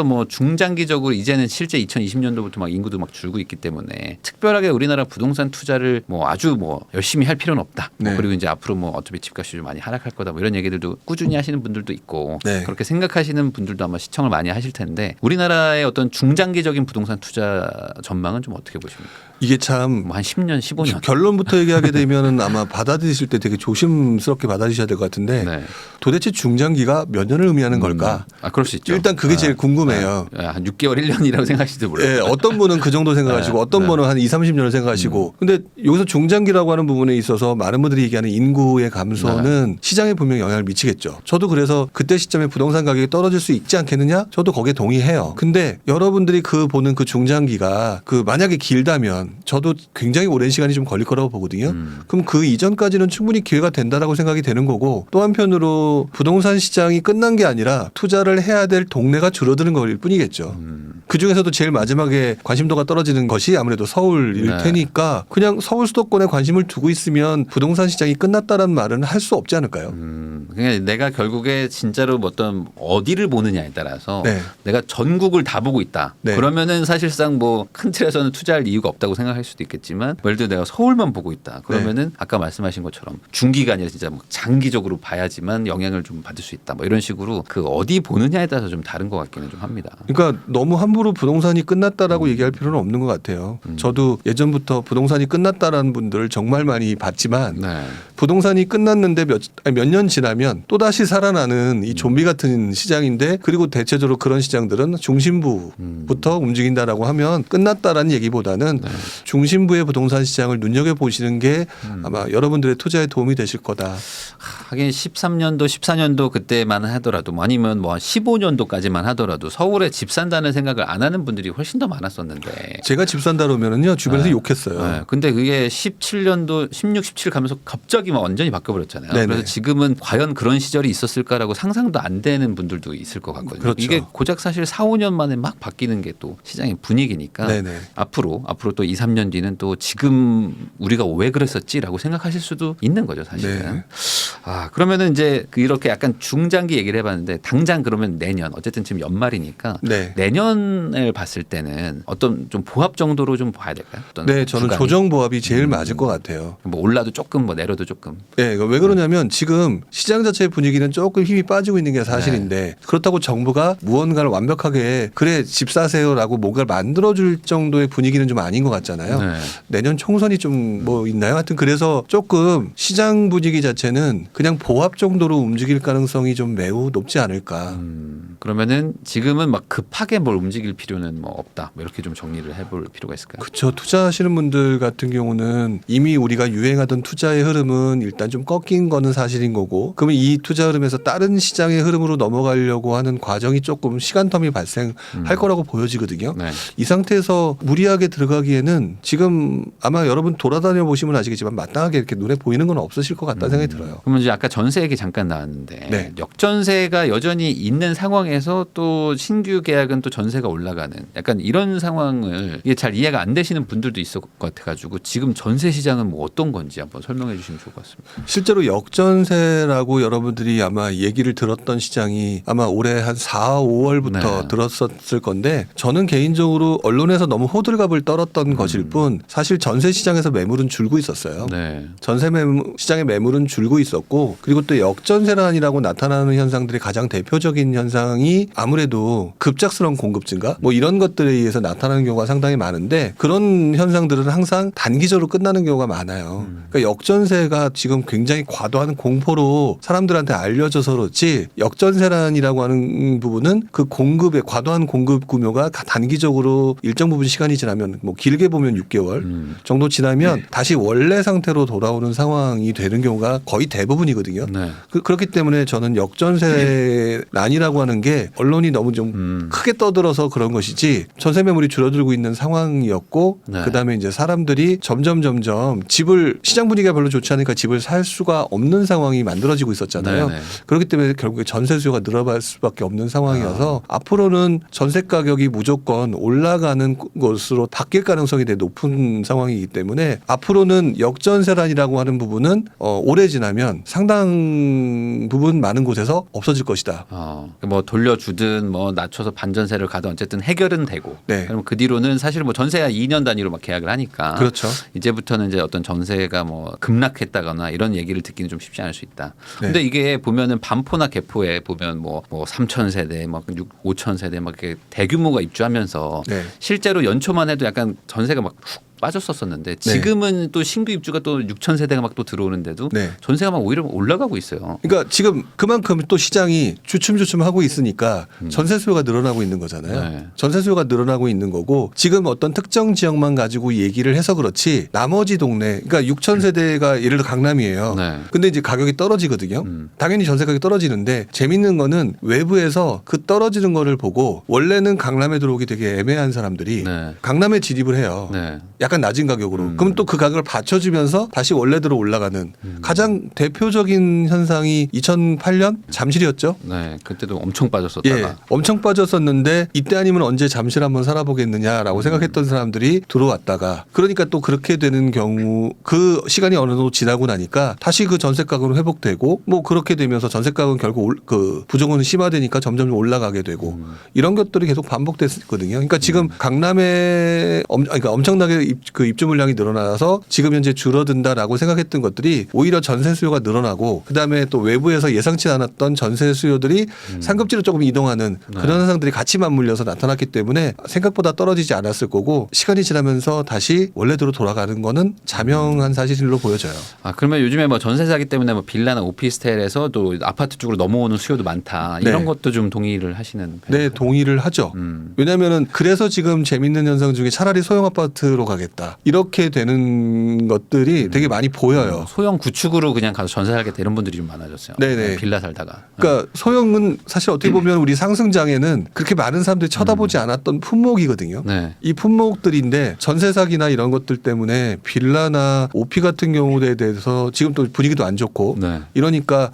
뭐 중장기적으로 이제는 실제 2020년도부터 막 인구도 막 줄고 있기 때문에 특별하게 우리나라 부동산 투자를 뭐 아주 뭐 열심히 할 필요는 없다. 뭐 네. 그리고 이제 앞으로 뭐 어차피 집값이 좀 많이 하락할 거다. 뭐 이런 얘기들도 꾸준히 하시는 분들도 있고 네. 그렇게 생각하시는 분들도 아마 시청을 많이 하실 텐데 우리나라의 어떤 중장기적인 부동산 투자 전망은 좀 어떻게 보십니까? 이게 참 뭐 한 10년, 15년. 결론부터 얘기하게 되면은 아마 받아들이실 때 되게 조심스럽게 받아들이셔야 될 것 같은데 네. 도대체 중장기가 몇 년을 의미하는 걸까? 아, 그럴 수 있죠. 일단 그게 제일 궁금해요. 한 6개월, 1년이라고 생각하실지도 몰라요. 예, 어떤 분은 그 정도 생각하시고 네, 어떤 네. 분은 한 2, 30년을 생각하시고 근데 여기서 중장기라고 하는 부분에 있어서 많은 분들이 얘기하는 인구의 감소는 시장에 분명히 영향을 미치겠죠. 저도 그래서 그때 시점에 부동산 가격이 떨어질 수 있지 않겠느냐? 저도 거기에 동의해요. 근데 여러분들이 그 보는 그 중장기가 그 만약에 길다면 저도 굉장히 오랜 시간이 좀 걸릴 거라고 보거든요. 그럼 그 이전까지는 충분히 기회가 된다라고 생각이 되는 거고 또 한편으로 부동산 시장이 끝난 게 아니라 투자를 해야 될 동네가 줄어드는 거일 뿐이겠죠. 그 중에서도 제일 마지막에 관심도가 떨어지는 것이 아무래도 서울일 네. 테니까 그냥 서울 수도권에 관심을 두고 있으면 부동산 시장이 끝났다는 말은 할 수 없지 않을까요? 그냥 내가 결국에 진짜로 어떤 어디를 보느냐에 따라서 네. 내가 전국을 다 보고 있다. 네. 그러면은 사실상 뭐 큰 틀에서는 투자할 이유가 없다고 생각할 수도 있겠지만 예를 들어 내가 서울만 보고 있다. 그러면은 아까 말씀하신 것처럼 중기가 아니라 진짜 뭐 장기적으로 봐야지만 영향을 좀 받을 수 있다. 뭐 이런 식으로 그 어디 보느냐에 따라서 좀 다른 것 같기는 좀 합니다. 그러니까 너무 함부로 부동산이 끝났다라고 얘기할 필요는 없는 것 같아요. 저도 예전부터 부동산이 끝났다라는 분들을 정말 많이 봤지만 네. 부동산이 끝났는데 몇 년 지나면 또다시 살아나는 이 좀비 같은 시장인데 그리고 대체적으로 그런 시장들은 중심부부터 움직인다라고 하면 끝났다라는 얘기보다는 중심부의 부동산 시장을 눈여겨보시는 게 아마 여러분들의 투자에 도움이 되실 거다. 하긴 13년도, 14년도 그때만 하더라도 뭐 아니면 뭐 15년도까지만 하더라도 서울에 집 산다는 생각을 안 하는 분들이 훨씬 더 많았었는데. 제가 집 산다 그러면은요 주변에서 욕했어요. 네. 근데 그게 17년도 16, 17 가면서 갑자기 막 완전히 바뀌어버렸잖아요. 네네. 그래서 지금은 과연 그런 시절이 있었을까라고 상상도 안 되는 분들도 있을 것 같거든요. 그렇죠. 이게 고작 사실 4, 5년 만에 막 바뀌는 게 또 시장의 분위기니까 네네. 앞으로 또 2, 3년 뒤는 또 지금 우리가 왜 그랬었지라고 생각하실 수도 있는 거죠, 사실은. 네. 아, 그러면은 이제 이렇게 약간 중장기 얘기를 해봤는데 당장 그러면 내년 어쨌든 지금 연말이니까 네. 시간을 봤을 때는 어떤 좀 보합 정도로 좀 봐야 될까요? 어떤 네, 저는 구간이? 조정 보합이 제일 맞을 것 같아요. 뭐 올라도 조금 뭐 내려도 조금. 네, 왜 그러냐면 지금 시장 자체의 분위기는 조금 힘이 빠지고 있는 게 사실인데 그렇다고 정부가 무언가를 완벽하게 그래 집 사세요라고 뭔가를 만들어줄 정도의 분위기는 좀 아닌 것 같잖아요. 네. 내년 총선이 좀 뭐 있나요? 하여튼 그래서 조금 시장 분위기 자체는 그냥 보합 정도로 움직일 가능성이 좀 매우 높지 않을까. 그러면은 지금은 막 급하게 뭘 움직일 필요는 뭐 없다. 뭐 이렇게 좀 정리를 해볼 필요가 있을까요? 그렇죠. 투자하시는 분들 같은 경우는 이미 우리가 유행하던 투자의 흐름은 일단 좀 꺾인 거는 사실인 거고 그러면 이 투자 흐름에서 다른 시장의 흐름으로 넘어가려고 하는 과정이 조금 시간텀이 발생할 거라고 보여지거든요. 네. 이 상태에서 무리하게 들어가기에는 지금 아마 여러분 돌아다녀 보시면 아시겠지만 마땅하게 이렇게 눈에 보이는 건 없으실 것 같다는 생각이 들어요. 그러면 이제 아까 전세 얘기 잠깐 나왔는데 네. 역전세가 여전히 있는 상황에서 또 신규 계약은 또 전세가 올라가는 약간 이런 상황을 이게 잘 이해가 안 되시는 분들도 있을 것 같아가지고 지금 전세 시장은 뭐 어떤 건지 한번 설명해 주시면 좋을 것 같습니다. 실제로 역전세라고 여러분들이 아마 얘기를 들었던 시장이 아마 올해 한 4, 5월부터 네. 들었었을 건데 저는 개인적으로 언론에서 너무 호들갑을 떨었던 것일 뿐 사실 전세 시장에서 매물은 줄고 있었어요. 네. 전세 시장의 매물은 줄고 있었고 그리고 또 역전세란이라고 나타나는 현상들이 가장 대표적인 현상이 아무래도 급작스러운 공급 증가 뭐 이런 것들에 의해서 나타나는 경우가 상당히 많은데 그런 현상들은 항상 단기적으로 끝나는 경우가 많아요. 그러니까 역전세가 지금 굉장히 과도한 공포로 사람들한테 알려져서 그렇지 역전세란이라고 하는 부분은 그 공급의 과도한 공급 구묘가 단기적으로 일정 부분 시간이 지나면 뭐 길게 보면 6개월 정도 지나면 다시 원래 상태로 돌아오는 상황이 되는 경우가 거의 대부분이거든요. 네. 그렇기 때문에 저는 역전세란이라고 하는 게 언론이 너무 좀 크게 떠들어서 그런 것이지 전세 매물이 줄어들고 있는 상황이었고 네. 그다음에 이제 사람들이 점점 집을 시장 분위기가 별로 좋지 않으니까 집을 살 수가 없는 상황이 만들어지고 있었잖아요. 네네. 그렇기 때문에 결국에 전세 수요가 늘어날 수밖에 없는 상황이어서 앞으로는 전세 가격이 무조건 올라가는 것으로 바뀔 가능성이 되게 높은 상황이기 때문에 앞으로는 역전세란이라고 하는 부분은 오래 지나면 상당 부분 많은 곳에서 없어질 것이다. 뭐 돌려주든 뭐 낮춰서 반전세를 가든 어쨌든 해결은 되고. 네. 그럼 그 뒤로는 사실 뭐 전세야 2년 단위로 막 계약을 하니까. 그렇죠. 이제부터는 이제 어떤 전세가 뭐 급락했다거나 이런 얘기를 듣기는 좀 쉽지 않을 수 있다. 네. 근데 이게 보면은 반포나 개포에 보면 뭐 3천 세대, 막 5천 세대 막 이렇게 대규모가 입주하면서 네. 실제로 연초만 해도 약간 전세가 막 훅 빠졌었었는데 지금은 또 신규 입주가 또 6천 세대가 막 또 들어오는데도 네. 전세가 막 오히려 올라가고 있어요. 그러니까 지금 그만큼 또 시장이 주춤주춤하고 있으니까 전세 수요가 늘어나고 있는 거잖아요. 네. 전세 수요가 늘어나고 있는 거고 지금 어떤 특정 지역만 가지고 얘기를 해서 그렇지 나머지 동네 그러니까 6천 세대가 예를 들어 강남이에요. 네. 근데 이제 가격이 떨어지거든요. 당연히 전세 가격이 떨어지는데 재밌는 거는 외부에서 그 떨어지는 거를 보고 원래는 강남에 들어오기 되게 애매한 사람들이 네. 강남에 진입을 해요. 네. 약간 낮은 가격으로. 그럼 또 그 가격을 받쳐주면서 다시 원래대로 올라가는 가장 대표적인 현상이 2008년 잠실이었죠. 네. 그때도 엄청 빠졌었다가. 예, 엄청 빠졌었는데 이때 아니면 언제 잠실 한번 살아보겠느냐라고 생각했던 사람들이 들어왔다가 그러니까 또 그렇게 되는 경우 그 시간이 어느 정도 지나고 나니까 다시 그 전세 가격은 회복되고 뭐 그렇게 되면서 전세 가격은 결국 그 부정은 심화되니까 점점 올라가게 되고 이런 것들이 계속 반복됐거든요. 그러니까 지금 강남에 그러니까 엄청나게 그 입주 물량이 늘어나서 지금 현재 줄어든다라고 생각했던 것들이 오히려 전세 수요가 늘어나고 그다음에 또 외부에서 예상치 않았던 전세 수요들이 상급지로 조금 이동하는 그런 현상들이 같이 맞물려서 나타났기 때문에 생각보다 떨어지지 않았을 거고 시간이 지나면서 다시 원래대로 돌아가는 거는 자명한 사실로 보여져요. 그러면 요즘에 뭐 전세 사기 때문에 뭐 빌라나 오피스텔에서 또 아파트 쪽으로 넘어오는 수요도 많다. 이런 네. 것도 좀 동의를 하시는 네, 동의를 하죠. 왜냐하면은 그래서 지금 재밌는 현상 중에 차라리 소형 아파트로 가겠다. 이렇게 되는 것들이 되게 많이 보여요. 소형 구축으로 그냥 가서 전세 살게 되는 분들이 좀 많아졌어요. 네네. 빌라 살다가. 그러니까 소형은 사실 어떻게 보면 우리 상승장에는 그렇게 많은 사람들이 쳐다보지 않았던 품목이거든요. 네. 이 품목들인데 전세 사기나 이런 것들 때문에 빌라나 오피 같은 경우에 대해서 지금 또 분위기도 안 좋고 네. 이러니까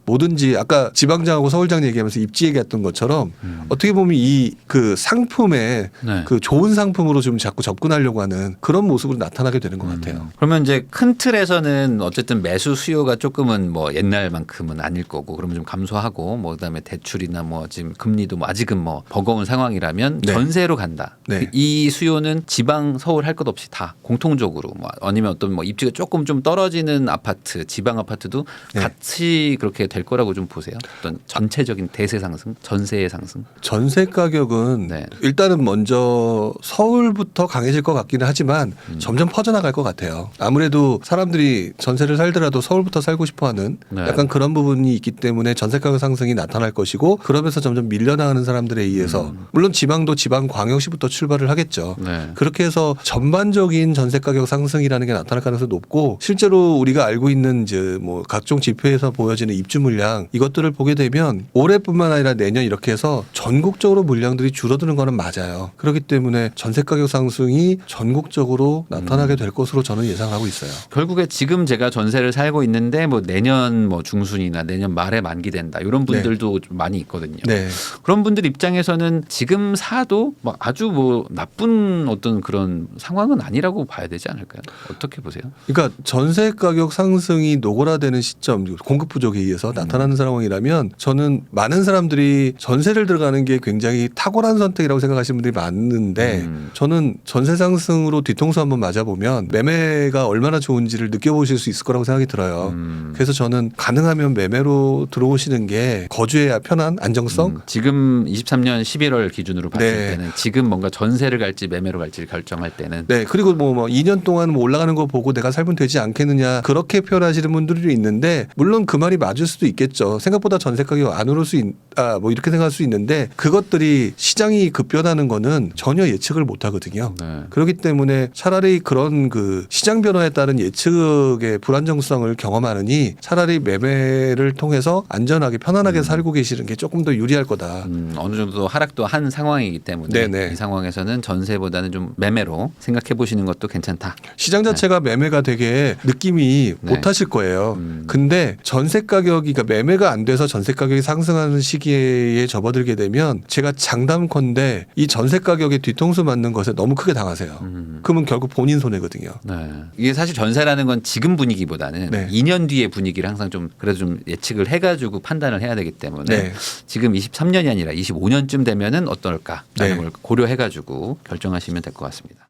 뭐든지 아까 지방장하고 서울장 얘기하면서 입지 얘기했던 것처럼 어떻게 보면 이 그 상품에 네. 그 좋은 상품으로 좀 자꾸 접근하려고 하는 하는 그런 모습으로 나타나게 되는 것 같아요. 그러면 이제 큰 틀에서는 어쨌든 매수 수요가 조금은 뭐 옛날만큼은 아닐 거고 그러면 좀 감소하고 뭐 그다음에 대출이나 뭐 지금 금리도 뭐 아직은 뭐 버거운 상황이라면 네. 전세로 간다. 네. 이 수요는 지방 서울 할 것 없이 다 공통적으로 뭐 아니면 어떤 뭐 입지가 조금 좀 떨어지는 아파트 지방 아파트도 네. 같이 그렇게 될 거라고 좀 보세요. 어떤 전체적인 대세 상승, 전세의 상승. 전세 가격은 네. 일단은 먼저 서울부터 강해질 것 같기는 하지만 점점 퍼져나갈 것 같아요. 아무래도 사람들이 전세를 살더라도 서울부터 살고 싶어하는 네. 약간 그런 부분이 있기 때문에 전세 가격 상승이 나타날 것이고 그러면서 점점 밀려나가는 사람들에 의해서 물론 지방도 지방 광역시부터 출발을 하겠죠. 네. 그렇게 해서 전반적인 전세 가격 상승이라는 게 나타날 가능성이 높고 실제로 우리가 알고 있는 이제 뭐 각종 지표에서 보여지는 입주 물량 이것들을 보게 되면 올해뿐만 아니라 내년 이렇게 해서 전국적으로 물량들이 줄어드는 거는 맞아요. 그렇기 때문에 전세 가격 상승이 전국적으로 나타나게 될 것으로 저는 예상하고 있어요. 결국에 지금 제가 전세를 살고 있는데 뭐 내년 뭐 중순이나 내년 말에 만기된다 이런 분들도 좀 많이 있거든요. 네. 그런 분들 입장에서는 지금 사도 막 아주 뭐 나쁜 어떤 그런 상황은 아니라고 봐야 되지 않을까요? 어떻게 보세요? 그러니까 전세 가격 상승이 노골화되는 시점, 공급 부족에 의해서 나타나는 상황이라면 저는 많은 사람들이 전세를 들어가는 게 굉장히 탁월한 선택이라고 생각하시는 분들이 많은데 저는 전세 상승으로 뒤통수 한번 맞아보면 매매가 얼마나 좋은지를 느껴보실 수 있을 거라고 생각이 들어요. 그래서 저는 가능하면 매매로 들어오시는 게 거주에 편한 안정성. 지금 23년 11월 기준으로 봤을 네. 때는 지금 뭔가 전세를 갈지 매매로 갈지를 결정할 때는 네. 그리고 뭐 2년 동안 뭐 올라가는 거 보고 내가 살면 되지 않겠느냐 그렇게 표현하시는 분들이 있는데 물론 그 말이 맞을 수도 있겠죠. 생각보다 전세 가격 안 오를 수 뭐 이렇게 생각할 수 있는데 그것들이 시장이 급변하는 거는 전혀 예측을 못 하거든요. 네. 그렇기 때문에 차라리 그런 그 시장 변화에 따른 예측의 불안정성을 경험하느니 차라리 매매를 통해서 안전하게 편안하게 살고 계시는 게 조금 더 유리할 거다. 어느 정도 하락도 한 상황이기 때문에 네네. 이 상황에서는 전세보다는 좀 매매로 생각해 보시는 것도 괜찮다. 시장 자체가 매매가 되게 느낌이 네. 못 하실 거예요. 근데 전세 가격이 그러니까 매매가 안 돼서 전세 가격이 상승하는 시기에 접어들게 되면 제가 장담컨대 이 전세 가격에 뒤통수 맞는 것에 너무 크게 당하세요. 그러면 결국 본인 손해거든요. 네. 이게 사실 전세라는 건 지금 분위기보다는 네. 2년 뒤의 분위기를 항상 좀 그래도 좀 예측을 해가지고 판단을 해야 되기 때문에 네. 지금 23년이 아니라 25년쯤 되면은 어떨까라는 네. 걸 고려해가지고 결정하시면 될 것 같습니다.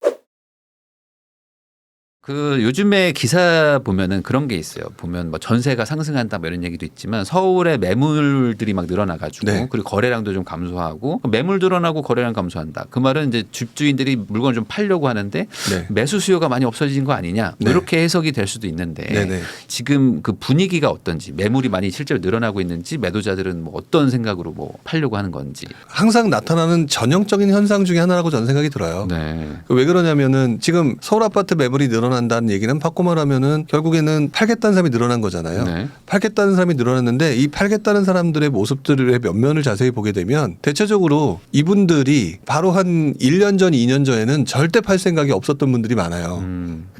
그 요즘에 기사 보면은 그런 게 있어요. 보면 뭐 전세가 상승한다 뭐 이런 얘기도 있지만 서울에 매물들이 막 늘어나가지고 네. 그리고 거래량도 좀 감소하고 매물 늘어나고 거래량 감소한다. 그 말은 이제 집주인들이 물건을 좀 팔려고 하는데 네. 매수 수요가 많이 없어진 거 아니냐 뭐 네. 이렇게 해석이 될 수도 있는데 네네. 지금 그 분위기가 어떤지 매물이 많이 실제로 늘어나고 있는지 매도자들은 뭐 어떤 생각으로 뭐 팔려고 하는 건지. 항상 나타나는 전형적인 현상 중에 하나라고 저는 생각이 들어요. 네. 왜 그러냐면은 지금 서울 아파트 매물이 늘어난다는 얘기는 바꿔 말하면은 결국에는 팔겠다는 사람이 늘어난 거잖아요. 네. 팔겠다는 사람이 늘어났는데 이 팔겠다는 사람들의 모습들의 면면을 자세히 보게 되면 대체적으로 이분들이 바로 한 1년 전, 2년 전에는 절대 팔 생각이 없었던 분들이 많아요.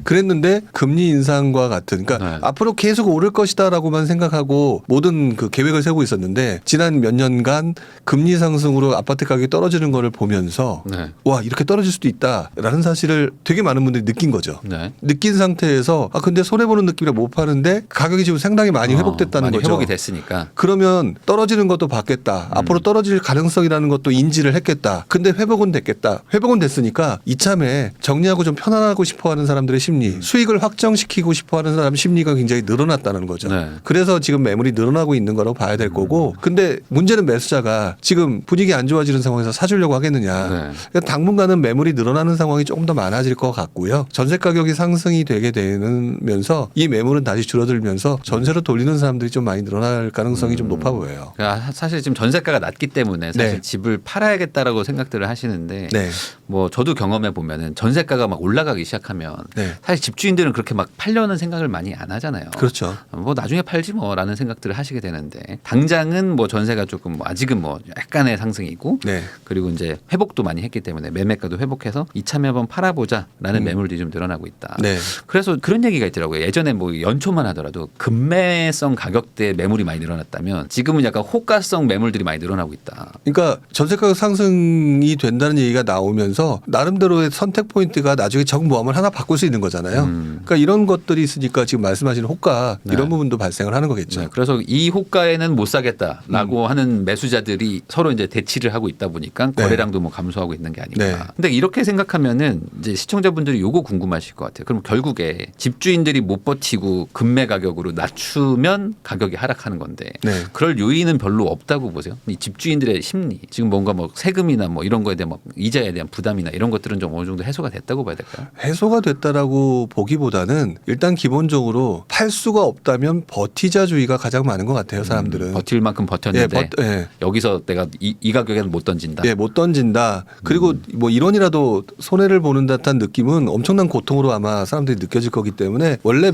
그랬는데 금리 인상과 같은 그러니까 네. 앞으로 계속 오를 것이다라고만 생각하고 모든 그 계획을 세우고 있었는데 지난 몇 년간 금리 상승으로 아파트 가격이 떨어지는 거를 보면서 네. 와 이렇게 떨어질 수도 있다라는 사실을 되게 많은 분들이 느낀 거죠. 네. 느낀 상태에서 근데 손해보는 느낌이라 못 파는데 가격이 지금 상당히 많이 회복됐다는 많이 거죠. 회복이 됐으니까. 그러면 떨어지는 것도 봤겠다. 앞으로 떨어질 가능성이라는 것도 인지를 했겠다. 근데 회복은 됐겠다. 회복은 됐으니까 이참에 정리하고 좀 편안하고 싶어하는 사람들의 심리, 수익을 확정시키고 싶어하는 사람 심리가 굉장히 늘어났다는 거죠. 네. 그래서 지금 매물이 늘어나고 있는 거라고 봐야 될 거고 근데 문제는 매수자가 지금 분위기 안 좋아지는 상황에서 사주려고 하겠느냐. 네. 그러니까 당분간은 매물이 늘어나는 상황이 조금 더 많아질 것 같고요. 전세 가격이 상승이 되게 되면서 이 매물은 다시 줄어들면서 전세로 돌리는 사람들이 좀 많이 늘어날 가능성이 좀 높아 보여요. 그러니까 사실 지금 전세가가 낮기 때문에 사실 네. 집을 팔아야겠다라고 생각들을 하시는데 네. 뭐 저도 경험해 보면은 전세가가 막 올라가기 시작하면 네. 사실 집주인들은 그렇게 막 팔려는 생각을 많이 안 하잖아요. 그렇죠. 뭐 나중에 팔지 뭐라는 생각들을 하시게 되는데 당장은 뭐 전세가 조금 뭐 아직은 뭐 약간의 상승이고 네. 그리고 이제 회복도 많이 했기 때문에 매매가도 회복해서 이참에 한번 팔아보자라는 매물들이 좀 늘어나고 있다. 네. 그래서 그런 얘기가 있더라고요. 예전에 뭐 연초만 하더라도 급매성 가격대 매물이 많이 늘어났다면 지금은 약간 호가성 매물들이 많이 늘어나고 있다. 그러니까 전세 가격 상승이 된다는 얘기가 나오면서 나름대로의 선택 포인트가 나중에 정보험을 하나 바꿀 수 있는 거잖아요. 그러니까 이런 것들이 있으니까 지금 말씀하신 호가 네. 이런 부분도 발생을 하는 거겠죠. 네, 그래서 이 호가에는 못 사겠다라고 하는 매수자들이 서로 이제 대치를 하고 있다 보니까 네. 거래량도 뭐 감소하고 있는 게 아닌가. 네. 근데 이렇게 생각하면은 이제 시청자분들이 요거 궁금하실 것 같아요. 그럼 결국에 집주인들이 못 버티고 급매 가격으로 낮추면 가격이 하락하는 건데 네. 그럴 요인은 별로 없다고 보세요. 이 집주인들의 심리 지금 뭔가 뭐 세금이나 뭐 이런 거에 대한 뭐 이자에 대한 부담이나 이런 것들은 좀 어느 정도 해소가 됐다고 봐야 될까요? 해소가 됐다라고 보기보다는 일단 기본적으로 팔 수가 없다면 버티자주의가 가장 많은 것 같아요. 사람들은. 버틸 만큼 버텼는데 예. 여기서 내가 이 가격에는 못 던진다. 예, 못 던진다. 그리고 뭐 1원이라도 손해를 보는 듯한 느낌은 엄청난 고통으로 아마 사람들이 느껴질 거기 때문에 원래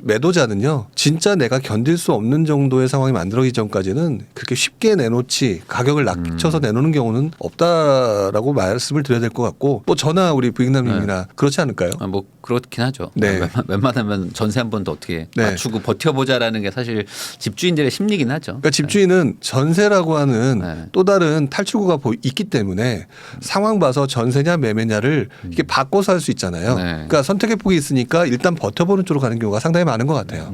매도자는요. 진짜 내가 견딜 수 없는 정도의 상황이 만들어지기 전까지는 그렇게 쉽게 내놓지 가격을 낮춰서 내놓는 경우는 없다라고 말씀을 드려야 될 것 같고 뭐 저나 우리 부익남님이나 그렇지 않을까요? 아, 뭐 그렇긴 하죠. 네. 웬만하면 전세 한 번 더 어떻게 네. 맞추고 버텨보자라는 게 사실 집주인들의 심리긴 하죠. 그러니까 집주인은 전세라고 하는 네. 또 다른 탈출구가 있기 때문에 상황 봐서 전세냐 매매냐를 이렇게 바꿔서 할 수 있잖아요. 네. 그러니까 선택의 폭이 있으니까 일단 버텨보는 쪽으로 가는 경우가 상당히 많은 것 같아요.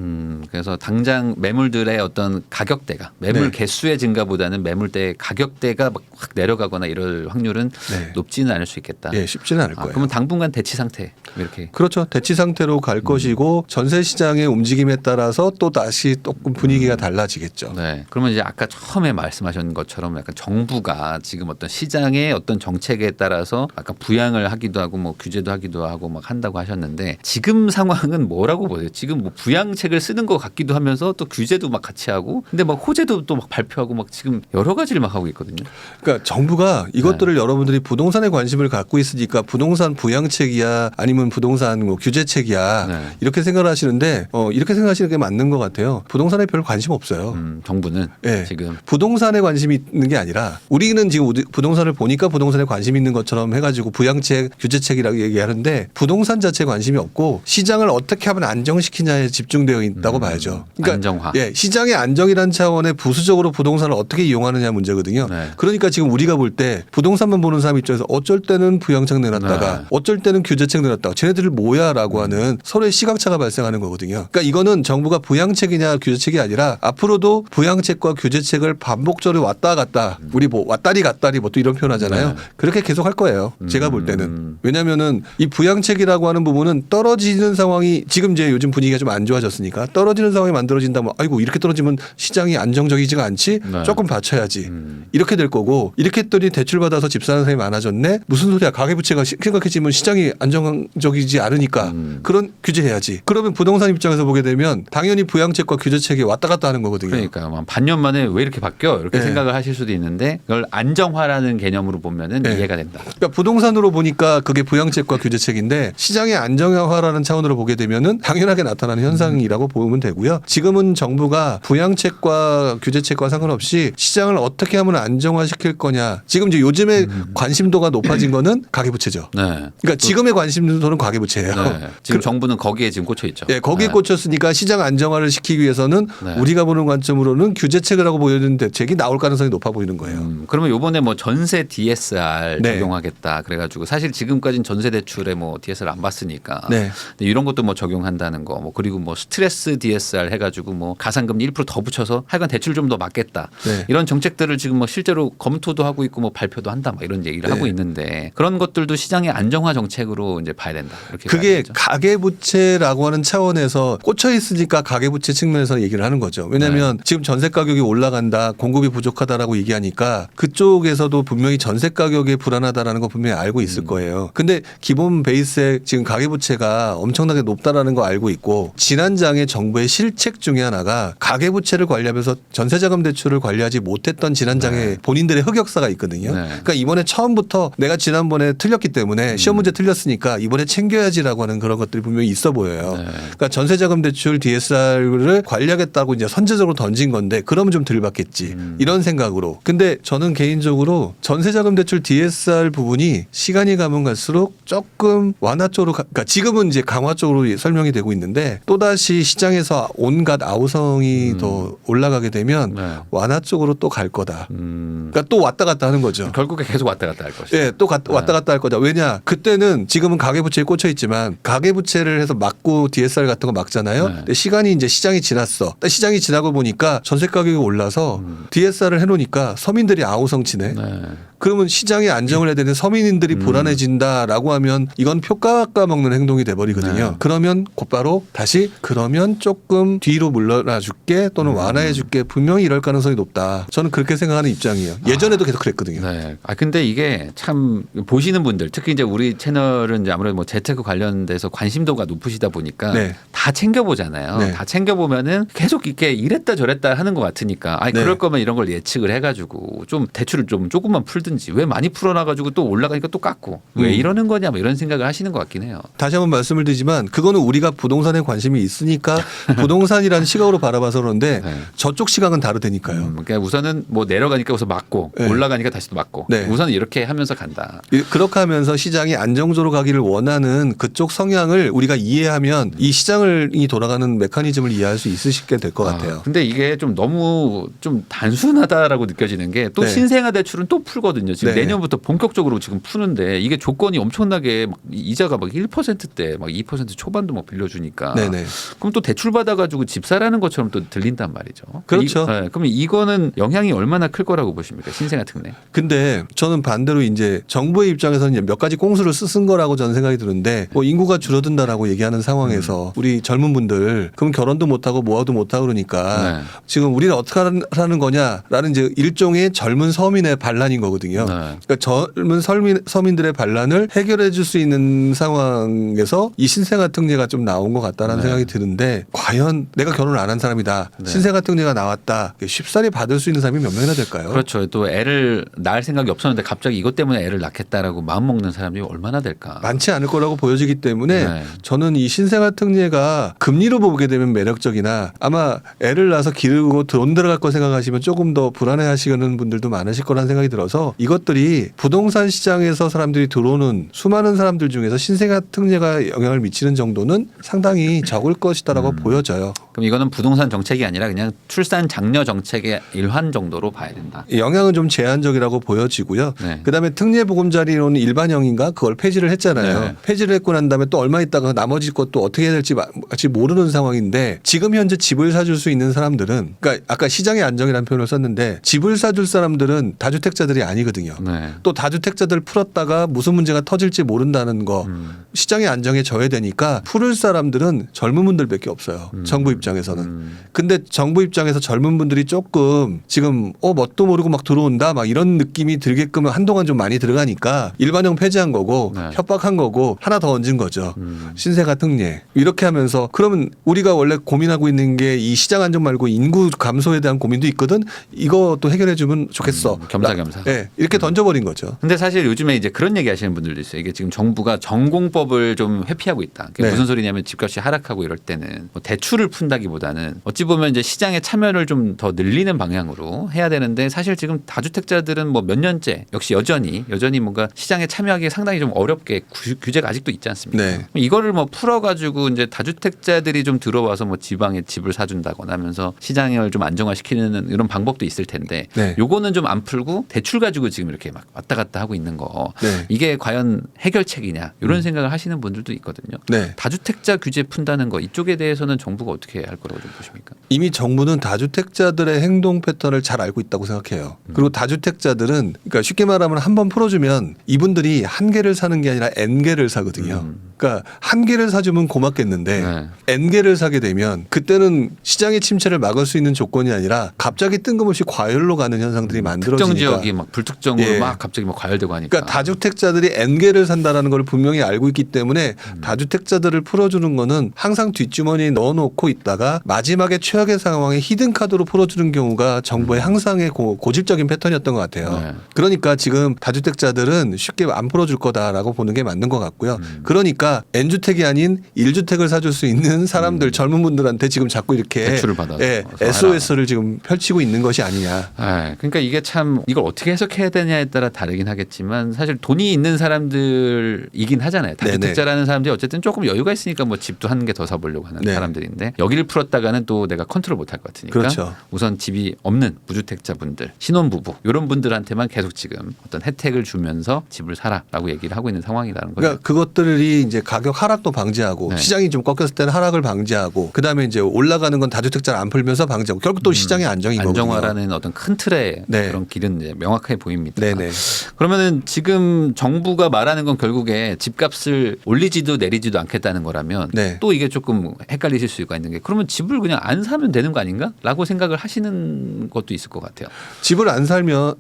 그래서 당장 매물들의 어떤 가격대가 매물 네. 개수의 증가보다는 매물대 가격대가 막 확 내려가거나 이럴 확률은 네. 높지는 않을 수 있겠다. 예, 쉽지는 않을 거예요. 그러면 당분간 대치 상태 이렇게. 그렇죠. 대치 상태로 갈 것이고 전세 시장의 움직임에 따라서 또 다시 조금 분위기가 달라지겠죠. 네. 그러면 이제 아까 처음에 말씀하신 것처럼 약간 정부가 지금 어떤 시장의 어떤 정책에 따라서 아까 부양을 하기도 하고 뭐 규제도 하기도 하고 막 한다고 하셨는데 지금 상황은 뭐라고 보세요? 지금 뭐 부양책을 쓰는 것 같기도 하면서 또 규제도 막 같이 하고 근데 막 호재도 또 막 발표하고 막 지금 여러 가지를 막 하고 있거든요. 그러니까 정부가 이것들을 여러분들이 부동산에 관심을 갖고 있으니까 부동산 부양책이야 아니면 부동산 뭐 규제책이야 네. 이렇게 생각을 하시는데 이렇게 생각하시는 게 맞는 것 같아요. 부동산에 별 관심 없어요. 정부는 예. 지금 부동산에 관심이 있는 게 아니라 우리는 지금 부동산을 보니까 부동산에 관심이 있는 것처럼 해가지고 부양책, 규제책이라고 얘기하는데 부동산 자체에 관심이 없고 시장을 어떻게 하면 안정시키냐에 집중되어 있다고 봐야죠. 그러니까 안정화. 예, 시장의 안정이라는 차원의 부수적으로 부동산을 어떻게 이용하느냐 문제거든요. 네. 그러니까 지금 우리가 볼 때 부동산만 보는 사람 입장에서 어쩔 때는 부양책 내놨다가 네. 어쩔 때는 규제책 내놨다가 쟤네들 뭐야라고 하는 서로의 시각차가 발생하는 거거든요. 그러니까 이거는 정부가 부양책이냐 규제책이 아니라 앞으로도 부양책과 규제책을 반복적으로 왔다 갔다 우리 뭐 왔다리 갔다리 뭐 또 이런 표현 하잖아요. 네. 그렇게 계속 할 거예요. 제가 볼 때는. 왜냐면은 이 부양책이라고 하는 부분은 떨어지는 상황이 지금 이제 요즘 분위기가 좀 안 좋아졌으니까 떨어지는 상황이 만들어진다면 아이고 이렇게 떨어지면 시장이 안정적이지가 않지 네. 조금 받쳐야지 이렇게 될 거고 이렇게 했더니 대출 받아서 집 사는 사람이 많아졌네 무슨 소리야 가계부채가 심각해지면 시장이 안정적이지 않으니까 그런 규제해야지 그러면 부동산 입장에서 보게 되면 당연히 부양책과 규제책이 왔다 갔다 하는 거거든요. 그러니까 막 반년 만에 왜 이렇게 바뀌어 이렇게 네. 생각을 하실 수도 있는데 그걸 안정화라는 개념으로 보면은 네. 이해가 된다. 그러니까 부동산으로 보니까 그게 부양책과 규제책인데 시장의 안정화라는 차원으로 보게 되면은 당연하게 나타나는 현상이라고 보면 되고요. 지금은 정부가 부양책과 규제책과 상관없이 시장을 어떻게 하면 안정화시킬 거냐. 지금 이제 요즘에 관심도가 높아진 거는 가계부채죠. 네. 그러니까 지금의 관심도는 가계부채예요. 네. 지금 정부는 거기에 지금 꽂혀 있죠. 예, 거기에 네. 꽂혔으니까 시장 안정화를 시키기 위해서는 네. 우리가 보는 관점으로는 규제책을 하고 보여주는 대책이 나올 가능성이 높아 보이는 거예요. 그러면 요번에 뭐 전세 DSR 네. 적용하겠다 그래가지고 사실 지금까지는 전세 대출에 뭐 DSR 안 봤으니까 네. 근데 이런 것도 뭐 적용한다는 거 뭐 그리고 뭐 스트레스 DSR 해가지고 뭐 가산금리 1% 더 붙여서 하여간 대출 좀 더 막겠다 네. 이런 정책들을 지금 뭐 실제로 검토도 하고 있고 뭐 발표도 한다 막 이런 얘기를 네. 하고 있는데 그런 것들도 시장의 안정화 정책으로 이제 봐야 된다 이렇게 그게 봐야겠죠. 가계부채라고 하는 차원에서 꽂혀 있으니까 가계부채 측면에서 얘기를 하는 거죠. 왜냐하면 지금 전세 가격이 올라간다, 공급이 부족하다라고 얘기하니까 그쪽에서도 분명히 전세 가격이 불안하다라는 거 분명히 알고 있을 거예요. 근데 기본 베이스에 지금 가계부채가 엄청나게 높다라는 거 알고 있고 지난장에 정부의 실책 중에 하나가 가계부채를 관리하면서 전세자금 대출을 관리하지 못했던 지난장에 본인들의 흑역사가 있거든요. 네. 그러니까 이번에 처음부터 내가 지난번에 틀렸기 때문에 시험 문제 틀렸으니까 이번에 전에 챙겨야지라고 하는 그런 것들이 분명히 있어 보여요. 네. 그러니까 전세자금 대출 DSR을 관리하겠다고 이제 선제적으로 던진 건데 그러면 좀 덜 받겠지 이런 생각으로. 근데 저는 개인적으로 전세자금 대출 DSR 부분이 시간이 가면 갈수록 조금 완화 쪽으로 그러니까 지금은 이제 강화 쪽으로 설명이 되고 있는데 또다시 시장에서 온갖 아우성이 더 올라가게 되면 네. 완화 쪽으로 또 갈 거다. 그러니까 또 왔다 갔다 하는 거죠. 결국에 계속 왔다 갔다 할 것이다. 예, 또 왔다 갔다 할 거다. 왜냐? 그때는 지금은 가계부채에 꽂혀 있지만 가계부채를 해서 막고 DSR 같은 거 막잖아요. 네. 근데 시간이 이제 시장이 지났어. 시장이 지나고 보니까 전세 가격이 올라서 DSR을 해놓으니까 서민들이 아우성치네. 네. 그러면 시장이 안정을 해야 되는 서민들이 불안해진다라고 하면 이건 표가 깎아먹는 행동이 돼버리거든요. 네. 그러면 곧바로 다시 그러면 조금 뒤로 물러나 줄게 또는 완화해 줄게 분명히 이럴 가능성이 높다. 저는 그렇게 생각하는 입장이에요. 예전에도 계속 그랬거든요. 네. 근데 이게 참 보시는 분들 특히 이제 우리 채널은 이제 아무래도 뭐 재테크 관련돼서 관심도가 높으시다 보니까 네. 다 챙겨보잖아요. 네. 다 챙겨보면은 계속 이렇게 이랬다 저랬다 하는 것 같으니까 네. 그럴 거면 이런 걸 예측을 해가지고 좀 대출을 좀 조금만 풀든지 왜 많이 풀어놔가지고 또 올라가니까 또 깎고 왜 이러는 거냐 뭐 이런 생각을 하시는 것 같긴 해요. 다시 한번 말씀을 드리지만 그거는 우리가 부동산에 관심이 있으니까 부동산이라는 시각으로 바라봐서 그런데 네. 저쪽 시각은 다르다니까요. 그러니까 우선은 뭐 내려가니까 우선 맞고 네. 올라가니까 다시 또 맞고 네. 우선 이렇게 하면서 간다. 그렇게 하면서 시장이 안정적으로 가기를 원하는 그쪽 성향을 우리가 이해하면 이 시장이 돌아가는 메커니즘을 이해할 수 있으시게 될 것 같아요. 근데 이게 좀 너무 좀 단순하다라고 느껴지는 게 또 네. 신생아 대출은 또 풀거든요. 지금 네. 내년부터 본격적으로 지금 푸는데 이게 조건이 엄청나게 막 이자가 막 1%대 막 2% 초반도 막 빌려주니까 네네. 그럼 또 대출 받아가지고 집 사라는 것처럼 또 들린단 말이죠. 그렇죠. 그럼 이거는 영향이 얼마나 클 거라고 보십니까? 신생아 특례. 근데 저는 반대로 이제 정부의 입장에서는 이제 몇 가지 꽁수를 쓴 거라고 저는 생각이 드는데 뭐 인구가 줄어든다라고 얘기하는 상황에서 우리 젊은 분들 그럼 결혼도 못하고 뭐하도 못하고 그러니까 네. 지금 우리는 어떻게 하는 거냐라는 이제 일종의 젊은 서민의 반란인 거거든요. 네. 그러니까 젊은 서민들의 반란을 해결해 줄 수 있는 상황에서 이 신생아 특례가 좀 나온 것 같다라는 네. 생각이 드는데 과연 내가 결혼을 안 한 사람이다. 네. 신생아 특례가 나왔다. 쉽사리 받을 수 있는 사람이 몇 명이나 될까요? 그렇죠. 또 애를 낳을 생각이 없었는데 갑자기 이것 때문에 애를 낳겠다라고 마음 먹는 사람들이 얼마나 될까? 많지 않을 거라고 보여지기 때문에 네. 저는 이 신생아 특례가 금리로 보게 되면 매력적이나 아마 애를 낳아서 기르고 돈 들어갈 거 생각하시면 조금 더 불안해하시는 분들도 많으실 거라는 생각이 들어서 이것들이 부동산 시장에서 사람들이 들어오는 수많은 사람들 중에서 신생아 특례가 영향을 미치는 정도는 상당히 적을 것이다라고 보여져요. 그럼 이거는 부동산 정책이 아니라 그냥 출산 장려 정책의 일환 정도로 봐야 된다. 영향은 좀 제한적이라고 보여지고요. 네. 그다음에 특례 보금자리로는 일반형인가 그걸 폐지를 했잖아요. 네. 폐지를 했고 난 다음에 또 얼마 있다가 나머지 것도 어떻게 해야 될지 아직 모르는 상황인데 지금 현재 집을 사줄 수 있는 사람들은 그러니까 아까 시장의 안정이라는 표현을 썼는데 집을 사줄 사람들은 다주택자들이 아니거든요. 네. 또 다주택자들 풀었다가 무슨 문제가 터질지 모른다는 거 시장의 안정에 져야 되니까 풀을 사람들은 젊은 분들밖에 없어요. 정부 입장에서는. 근데 정부 입장에서 젊은 분들이 조금 지금 뭣도 모르고 막 들어온다 막 이런 느낌이 들게끔 한동안 좀 많이 들어가니까 일반형 폐지한 거고 네. 협박한 거고 하나 더 얹은 거죠. 신생아 특례. 이렇게 하면서 그러면 우리가 원래 고민하고 있는 게 이 시장 안정 말고 인구 감소에 대한 고민도 있거든. 이것도 해결해 주면 좋겠어. 겸사겸사. 네, 이렇게 던져버린 거죠. 근데 사실 요즘에 이제 그런 얘기 하시는 분들도 있어요. 이게 지금 정부가 전공법을 좀 회피하고 있다. 그게 네. 무슨 소리냐면 집값이 하락하고 이럴 때는 뭐 대출을 푼다기보다는 어찌 보면 이제 시장의 참여를 좀 더 늘리는 방향으로 해야 되는데 사실 지금 다주택자들은 뭐 몇 년째 역시 여전히 뭔가 시장에 참여하기 상당히 좀 어렵게 규제가 아직도 있지 않습니까? 네. 이거를 뭐 풀어가지고 이제 다주택자들이 좀 들어와서 뭐 지방에 집을 사준다거나 하면서 시장을 좀 안정화시키는 이런 방법도 있을 텐데 네. 요거는 좀 안 풀고 대출 가지고 지금 이렇게 막 왔다 갔다 하고 있는 거 네. 이게 과연 해결책이냐 이런 생각을 하시는 분들도 있거든요. 네. 다주택자 규제 푼다는 거 이쪽에 대해서는 정부가 어떻게 할 거라고 좀 보십니까? 이미 정부는 다주택자들의 행동 패턴을 잘 알고 있다고 생각해요. 그리고 다주택자들은 그러니까 쉽게 말하면 한 번 풀어주면 이분들이 한 개를 사는 게 아니라 N 개를 사거든요. 그러니까 한 개를 사주면 고맙겠는데 네. N 개를 사게 되면 그때는 시장의 침체를 막을 수 있는 조건이 아니라 갑자기 뜬금없이 과열로 가는 현상들이 특정 만들어지니까 지역이 막 비특정으로 예. 막 갑자기 막 과열되고 하니까. 그러니까 다주택자들이 N개를 산다라는 걸 분명히 알고 있기 때문에 다주택자들을 풀어주는 거는 항상 뒷주머니에 넣어놓고 있다가 마지막에 최악의 상황에 히든카드로 풀어주는 경우가 정부의 항상의 고질적인 패턴이었던 것 같아요. 네. 그러니까 지금 다주택자들은 쉽게 안 풀어줄 거다라고 보는 게 맞는 것 같고요. 그러니까 N주택이 아닌 1주택을 사줄 수 있는 사람들 젊은 분들한테 지금 자꾸 이렇게 대출을 받아서 SOS를 지금 펼치고 있는 것이 아니냐. 그러니까 이게 참 이걸 어떻게 해석해야 되냐에 따라 다르긴 하겠지만 사실 돈이 있는 사람들이긴 하잖아요. 다주택자라는 사람들이 어쨌든 조금 여유가 있으니까 뭐 집도 한 개 더 사보려고 하는 네. 사람들인데 여기를 풀었다가는 또 내가 컨트롤 못할 것 같으니까 그렇죠. 우선 집이 없는 무주택자분들, 신혼부부 이런 분들한테만 계속 지금 어떤 혜택을 주면서 집을 사라라고 얘기를 하고 있는 상황이라는 거죠. 그러니까 그것들이 이제 가격 하락도 방지하고 네. 시장이 좀 꺾였을 때는 하락을 방지하고 그다음에 이제 올라가는 건 다주택자를 안 풀면서 방지하고 결국 또 시장의 안정인 거거든요. 안정화라는 어떤 큰 틀의 네. 그런 길은 이제 명확하게 보입니다. 네네. 그러면은 지금 정부가 말하는 건 결국에 집값을 올리지도 내리지도 않겠다는 거라면 네. 또 이게 조금 헷갈리실 수가 있는 게 그러면 집을 그냥 안 사면 되는 거 아닌가?라고 생각을 하시는 것도 있을 것 같아요. 집을 안 사면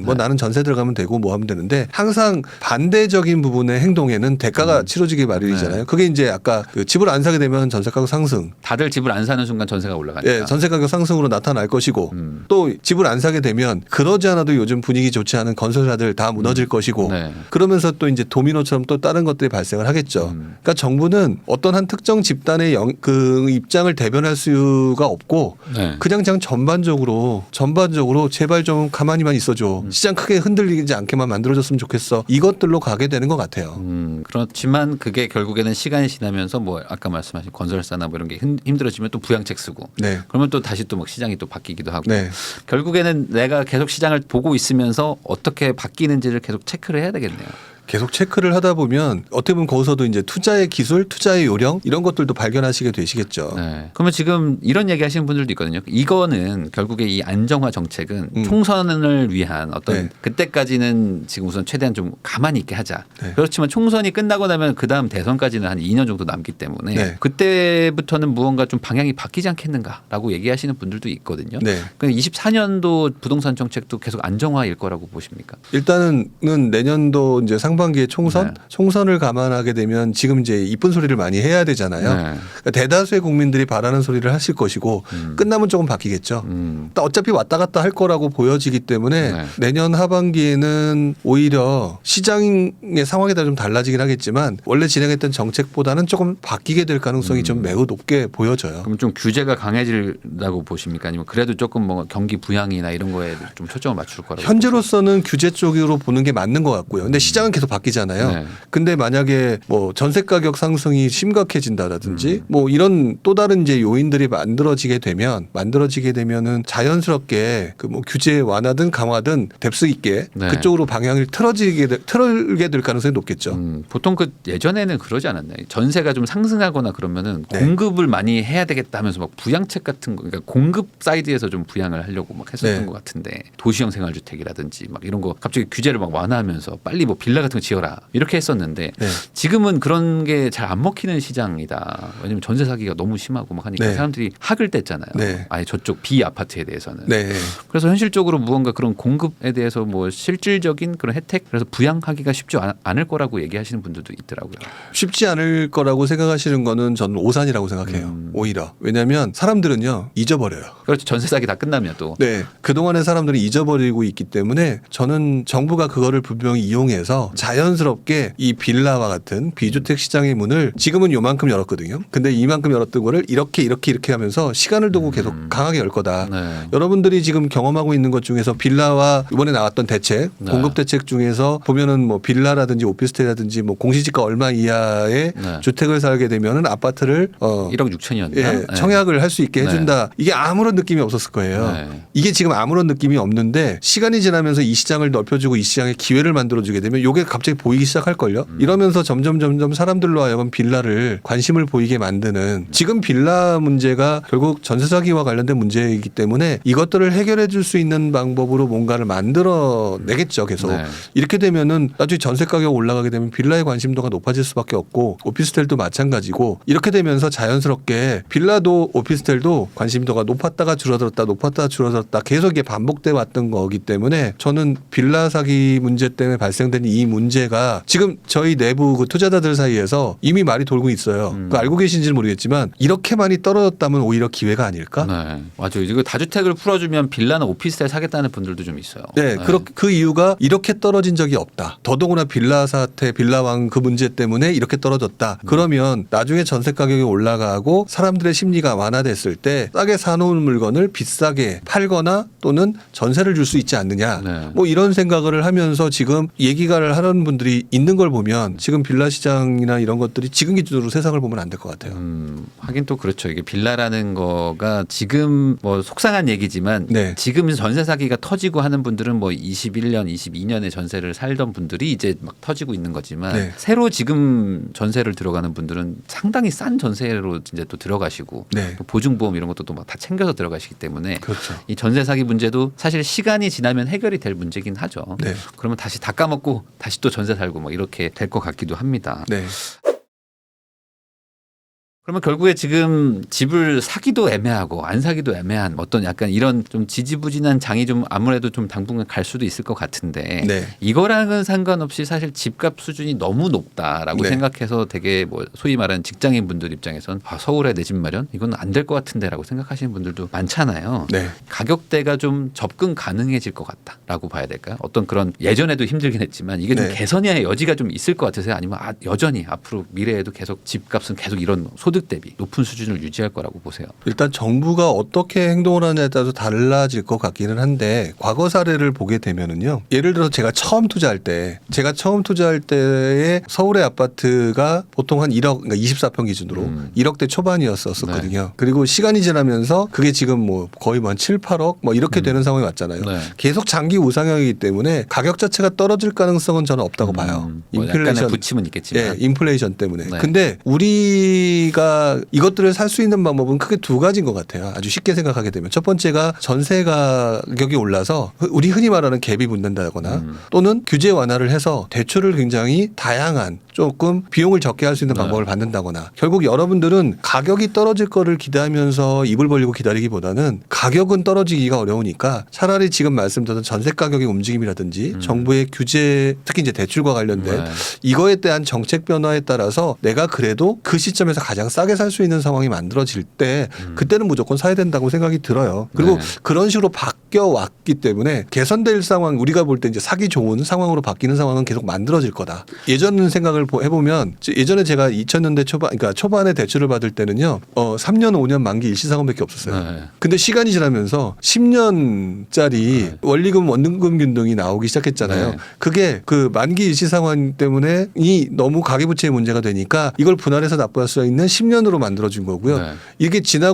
뭐 나는 전세 들어가면 되고 뭐 하면 되는데 항상 반대적인 부분의 행동에는 대가가 치러지기 마련이잖아요. 네. 그게 이제 아까 그 집을 안 사게 되면 전세 가격 상승, 다들 집을 안 사는 순간 전세가 올라가니까. 예, 전세 가격 상승으로 나타날 것이고 또 집을 안 사게 되면 그러지 않아도 요즘 분위기 좋지 않은 건설사들 다 무너질 것이고 네. 그러면서 또 이제 도미노처럼 또 다른 것들이 발생을 하겠죠. 그러니까 정부는 어떤 한 특정 집단의 그 입장을 대변할 수가 없고 네. 그냥 전반적으로 제발 좀 가만히만 있어줘. 시장 크게 흔들리지 않게만 만들어줬으면 좋겠어. 이것들로 가게 되는 것 같아요. 그렇지만 그게 결국에는 시간이 지나면서 뭐 아까 말씀하신 건설사나 뭐 이런 게 힘들어지면 또 부양책 쓰고 네. 그러면 또 다시 또 막 시장이 또 바뀌기도 하고 네. 결국에는 내가 계속 시장을 보고 있으면서 어떻게 바뀌는지를 계속 체크를 해야 되겠네요. 계속 체크를 하다 보면 어떻게 보면 거기서도 이제 투자의 기술, 투자의 요령 이런 것들도 발견하시게 되시겠죠. 네. 그러면 지금 이런 얘기 하시는 분들도 있거든요. 이거는 결국에 이 안정화 정책은 총선을 위한 어떤 네. 그때까지는 지금 우선 최대한 좀 가만히 있게 하자. 네. 그렇지만 총선이 끝나고 나면 그다음 대선까지는 한 2년 정도 남기 때문에 네. 그때부터는 무언가 좀 방향이 바뀌지 않겠는가라고 얘기하시는 분들도 있거든요. 네. 그러니까 24년도 부동산 정책도 계속 안정화일 거라고 보십니까? 일단은 내년도 이제 상반기에 총선을 감안하게 되면 지금 이제 이쁜 소리를 많이 해야 되잖아요. 네. 그러니까 대다수의 국민들이 바라는 소리를 하실 것이고 끝나면 조금 바뀌겠죠. 어차피 왔다 갔다 할 거라고 보여지기 때문에 네. 내년 하반기에는 오히려 시장의 상황에 따라 좀 달라지긴 하겠지만 원래 진행했던 정책보다는 조금 바뀌게 될 가능성이 좀 매우 높게 보여져요. 그럼 좀 규제가 강해지라고 보십니까? 아니면 그래도 조금 뭐 경기 부양이나 이런 거에 좀 초점을 맞출 거라고? 현재로서는 규제 쪽으로 보는 게 맞는 것 같고요. 근데 시장은 계속 바뀌잖아요. 네. 근데 만약에 뭐 전세 가격 상승이 심각해진다라든지 뭐 이런 또 다른 이제 요인들이 만들어지게 되면은 자연스럽게 그 뭐 규제 완화든 강화든 뎁스 있게 네. 그쪽으로 방향을 틀게 될 가능성이 높겠죠. 보통 그 예전에는 그러지 않았나요? 전세가 좀 상승하거나 그러면은 네. 공급을 많이 해야 되겠다 하면서 막 부양책 같은 거, 그러니까 공급 사이드에서 좀 부양을 하려고 막 했었던 네. 것 같은데 도시형 생활주택이라든지 막 이런 거 갑자기 규제를 막 완화하면서 빨리 뭐 빌라 같은 거 지어라 이렇게 했었는데 네. 지금은 그런 게 잘 안 먹히는 시장이다. 왜냐면 전세 사기가 너무 심하고 막 하니까 네. 사람들이 학을 뗐잖아요. 네. 아예 저쪽 B 아파트에 대해서는. 네. 그래서 현실적으로 무언가 그런 공급에 대해서 뭐 실질적인 그런 혜택 그래서 부양하기가 쉽지 않을 거라고 얘기하시는 분들도 있더라고요. 쉽지 않을 거라고 생각하시는 거는 저는 오산이라고 생각해요. 오히려. 왜냐하면 사람들은요 잊어버려요. 그렇죠. 전세 사기 다 끝나면 또. 네. 그동안의 사람들은 잊어버리고 있기 때문에 저는 정부가 그거를 분명히 이용해서 자연스럽게 이 빌라와 같은 비주택 시장의 문을 지금은 요만큼 열었거든요. 근데 이만큼 열었던 거를 이렇게 하면서 시간을 두고 계속 강하게 열 거다. 네. 여러분들이 지금 경험하고 있는 것 중에서 빌라와 이번에 나왔던 대책, 네. 공급 대책 중에서 보면은 뭐 빌라라든지 오피스텔이라든지 뭐 공시지가 얼마 이하의 네. 주택을 살게 되면은 아파트를 1억 6천이었나? 예, 청약을 할 수 있게 해준다. 이게 아무런 느낌이 없었을 거예요. 네. 이게 지금 아무런 느낌이 없는데 시간이 지나면서 이 시장을 넓혀주고 이 시장에 기회를 만들어주게 되면 이게 갑자기 보이기 시작할걸요. 이러면서 점점 사람들로 하여금 빌라를 관심을 보이게 만드는 지금 빌라 문제가 결국 전세 사기와 관련된 문제이기 때문에 이것들을 해결해 줄 수 있는 방법으로 뭔가를 만들어내겠죠. 계속. 네. 이렇게 되면은 나중에 전세 가격 올라가게 되면 빌라의 관심도가 높아질 수밖에 없고 오피스텔도 마찬가지고 이렇게 되면서 자연스럽게 빌라도 오피스텔도 관심도가 높았다가 줄어들었다 계속 이게 반복돼 왔던 거기 때문에 저는 빌라 사기 문제 때문에 발생된 이 문제가 지금 저희 내부 그 투자자들 사이에서 이미 말이 돌고 있어요. 그거 알고 계신지는 모르겠지만 이렇게 많이 떨어졌다면 오히려 기회가 아닐까? 네. 맞아요. 이거 다주택을 풀어주면 빌라나 오피스텔 사겠다는 분들도 좀 있어요. 네, 그 이유가 이렇게 떨어진 적이 없다. 더더구나 빌라 사태, 빌라왕 그 문제 때문에 이렇게 떨어졌다. 그러면 나중에 전세 가격이 올라가고 사람들의 심리가 완화됐을 때 싸게 사놓은 물건을 비싸게 팔거나 또는 전세를 줄 수 있지 않느냐. 네. 뭐 이런 생각을 하면서 지금 얘기를 하는 분들이 있는 걸 보면 지금 빌라 시장이나 이런 것들이 지금 기준으로 세상을 보면 안 될 것 같아요. 하긴 또 그렇죠. 이게 빌라라는 거가 지금 뭐 속상한 얘기지만 네. 지금 전세 사기가 터지고 하는 분들은 뭐 21년, 22년에 전세를 살던 분들이 이제 막 터지고 있는 거지만 네. 새로 지금 전세를 들어가는 분들은 상당히 싼 전세로 이제 또 들어가시고 네. 또 보증보험 이런 것도 또 막 다 챙겨서 들어가시기 때문에 그렇죠. 이 전세 사기 문제도 사실 시간이 지나면 해결이 될 문제긴 하죠. 네. 그러면 다시 다 까먹고 다시 또 전세 살고 뭐 이렇게 될 것 같기도 합니다. 네. 그러면 결국에 지금 집을 사기도 애매하고 안 사기도 애매한 어떤 약간 이런 좀 지지부진한 장이 좀 아무래도 좀 당분간 갈 수도 있을 것 같은데 네. 이거랑은 상관없이 사실 집값 수준이 너무 높다라고 네. 생각해서 되게 뭐 소위 말하는 직장인 분들 입장에선 서울에 내 집 마련 이건 안 될 것 같은데라고 생각하시는 분들도 많잖아요. 네. 가격대가 좀 접근 가능해질 것 같다라고 봐야 될까요? 어떤 그런 예전에도 힘들긴 했지만 이게 좀 네. 개선의 여지가 좀 있을 것 같으세요? 아니면 여전히 앞으로 미래에도 계속 집값은 계속 이런 소득 대비 높은 수준을 유지할 거라고 보세요? 일단 정부가 어떻게 행동을 하느냐에 따라서 달라질 것 같기는 한데 과거 사례를 보게 되면은요. 예를 들어서 제가 처음 투자할 때에 서울의 아파트가 보통 한 1억, 그러니까 24평 기준으로 1억대 초반이었었거든요. 네. 그리고 시간이 지나면서 그게 지금 뭐 거의 뭐 한 7, 8억 뭐 이렇게 되는 상황이 왔잖아요. 네. 계속 장기 우상향이기 때문에 가격 자체가 떨어질 가능성은 저는 없다고 봐요. 뭐 약간의 부침은 있겠지만. 예, 인플레이션 때문에. 네. 근데 우리가 이것들을 살 수 있는 방법은 크게 두 가지인 것 같아요. 아주 쉽게 생각하게 되면. 첫 번째가 전세 가격이 올라서 우리 흔히 말하는 갭이 붙는다거나 또는 규제 완화를 해서 대출을 굉장히 다양한 조금 비용을 적게 할 수 있는 방법을 받는다거나 결국 여러분들은 가격이 떨어질 거를 기대하면서 입을 벌리고 기다리기보다는 가격은 떨어지기가 어려우니까 차라리 지금 말씀드린 전세 가격의 움직임이라든지 정부의 규제 특히 이제 대출과 관련된 네. 이거에 대한 정책 변화에 따라서 내가 그래도 그 시점에서 가장 싸게 살 수 있는 상황이 만들어질 때 그때는 무조건 사야 된다고 생각이 들어요. 그리고 네. 그런 식으로 바뀌어 왔기 때문에 개선될 상황 우리가 볼 때 이제 사기 좋은 상황으로 바뀌는 상황은 계속 만들어질 거다. 예전 생각을 해보면 예전에 제가 2000년대 초반 그러니까 초반에 대출을 받을 때는요. 3년 5년 만기 일시상환밖에 없었어요. 네. 근데 시간이 지나면서 10년짜리 원리금 원금 균등이 나오기 시작했잖아요. 네. 그게 그 만기 일시상환 때문에 이 너무 가계부채의 문제가 되니까 이걸 분할해서 납부할 수 있는 10년으로 만들어준 거고요. 네. 이게 지나서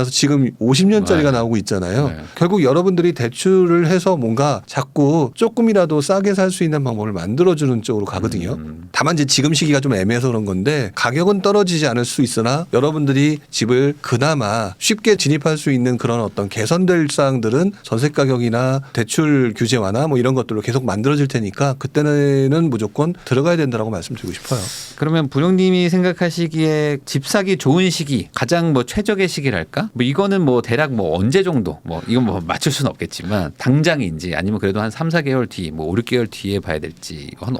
지금 50년짜리가 네. 나오고 있잖아요. 네. 결국 여러분들이 대출을 해서 뭔가 자꾸 조금이라도 싸게 살 수 있는 방법을 만들어주는 쪽으로 가거든요. 다만 이제 지금 시기가 좀 애매해서 그런 건데 가격은 떨어지지 않을 수 있으나 여러분들이 집을 그나마 쉽게 진입할 수 있는 그런 어떤 개선될 사항들은 전세 가격이나 대출 규제 완화 뭐 이런 것들로 계속 만들어질 테니까 그때는 무조건 들어가야 된다라고 말씀드리고 싶어요. 그러면 부룡님이 생각하시기에 집 사기 좋은 시기 가장 뭐 최적의 시기랄까? 뭐 이거는 뭐 대략 뭐 언제 정도 뭐 이건 뭐 맞출 수는 없겠지만 당장인지 아니면 그래도 한 3, 4개월 뒤 뭐 5, 6개월 뒤에 봐야 될지 한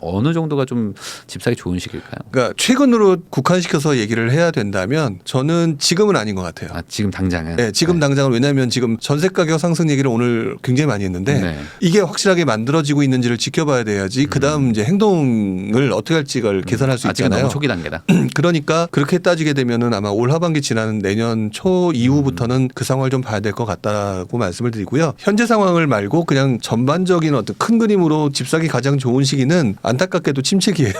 어느 정도가 좀 집 사기 좋은 시기일까요? 그러니까 최근으로 국한시켜서 얘기를 해야 된다면 저는 지금은 아닌 것 같아요. 아, 지금 당장은? 네, 지금 당장은 왜냐하면 지금 전세 가격 상승 얘기를 오늘 굉장히 많이 했는데 네. 이게 확실하게 만들어지고 있는지를 지켜봐야 돼야지 그다음 이제 행동을 어떻게 할지를 계산할 수 아직은 있잖아요. 너무 초기 단계다. 그러니까 그렇게 따지게 되면은 아마 올 하반기 지나는 내년 초 이후부터는 그 상황을 좀 봐야 될 것 같다고 말씀을 드리고요. 현재 상황을 말고 그냥 전반적인 어떤 큰 그림으로 집 사기 가장 좋은 시기는 안타깝게도 침체기예요.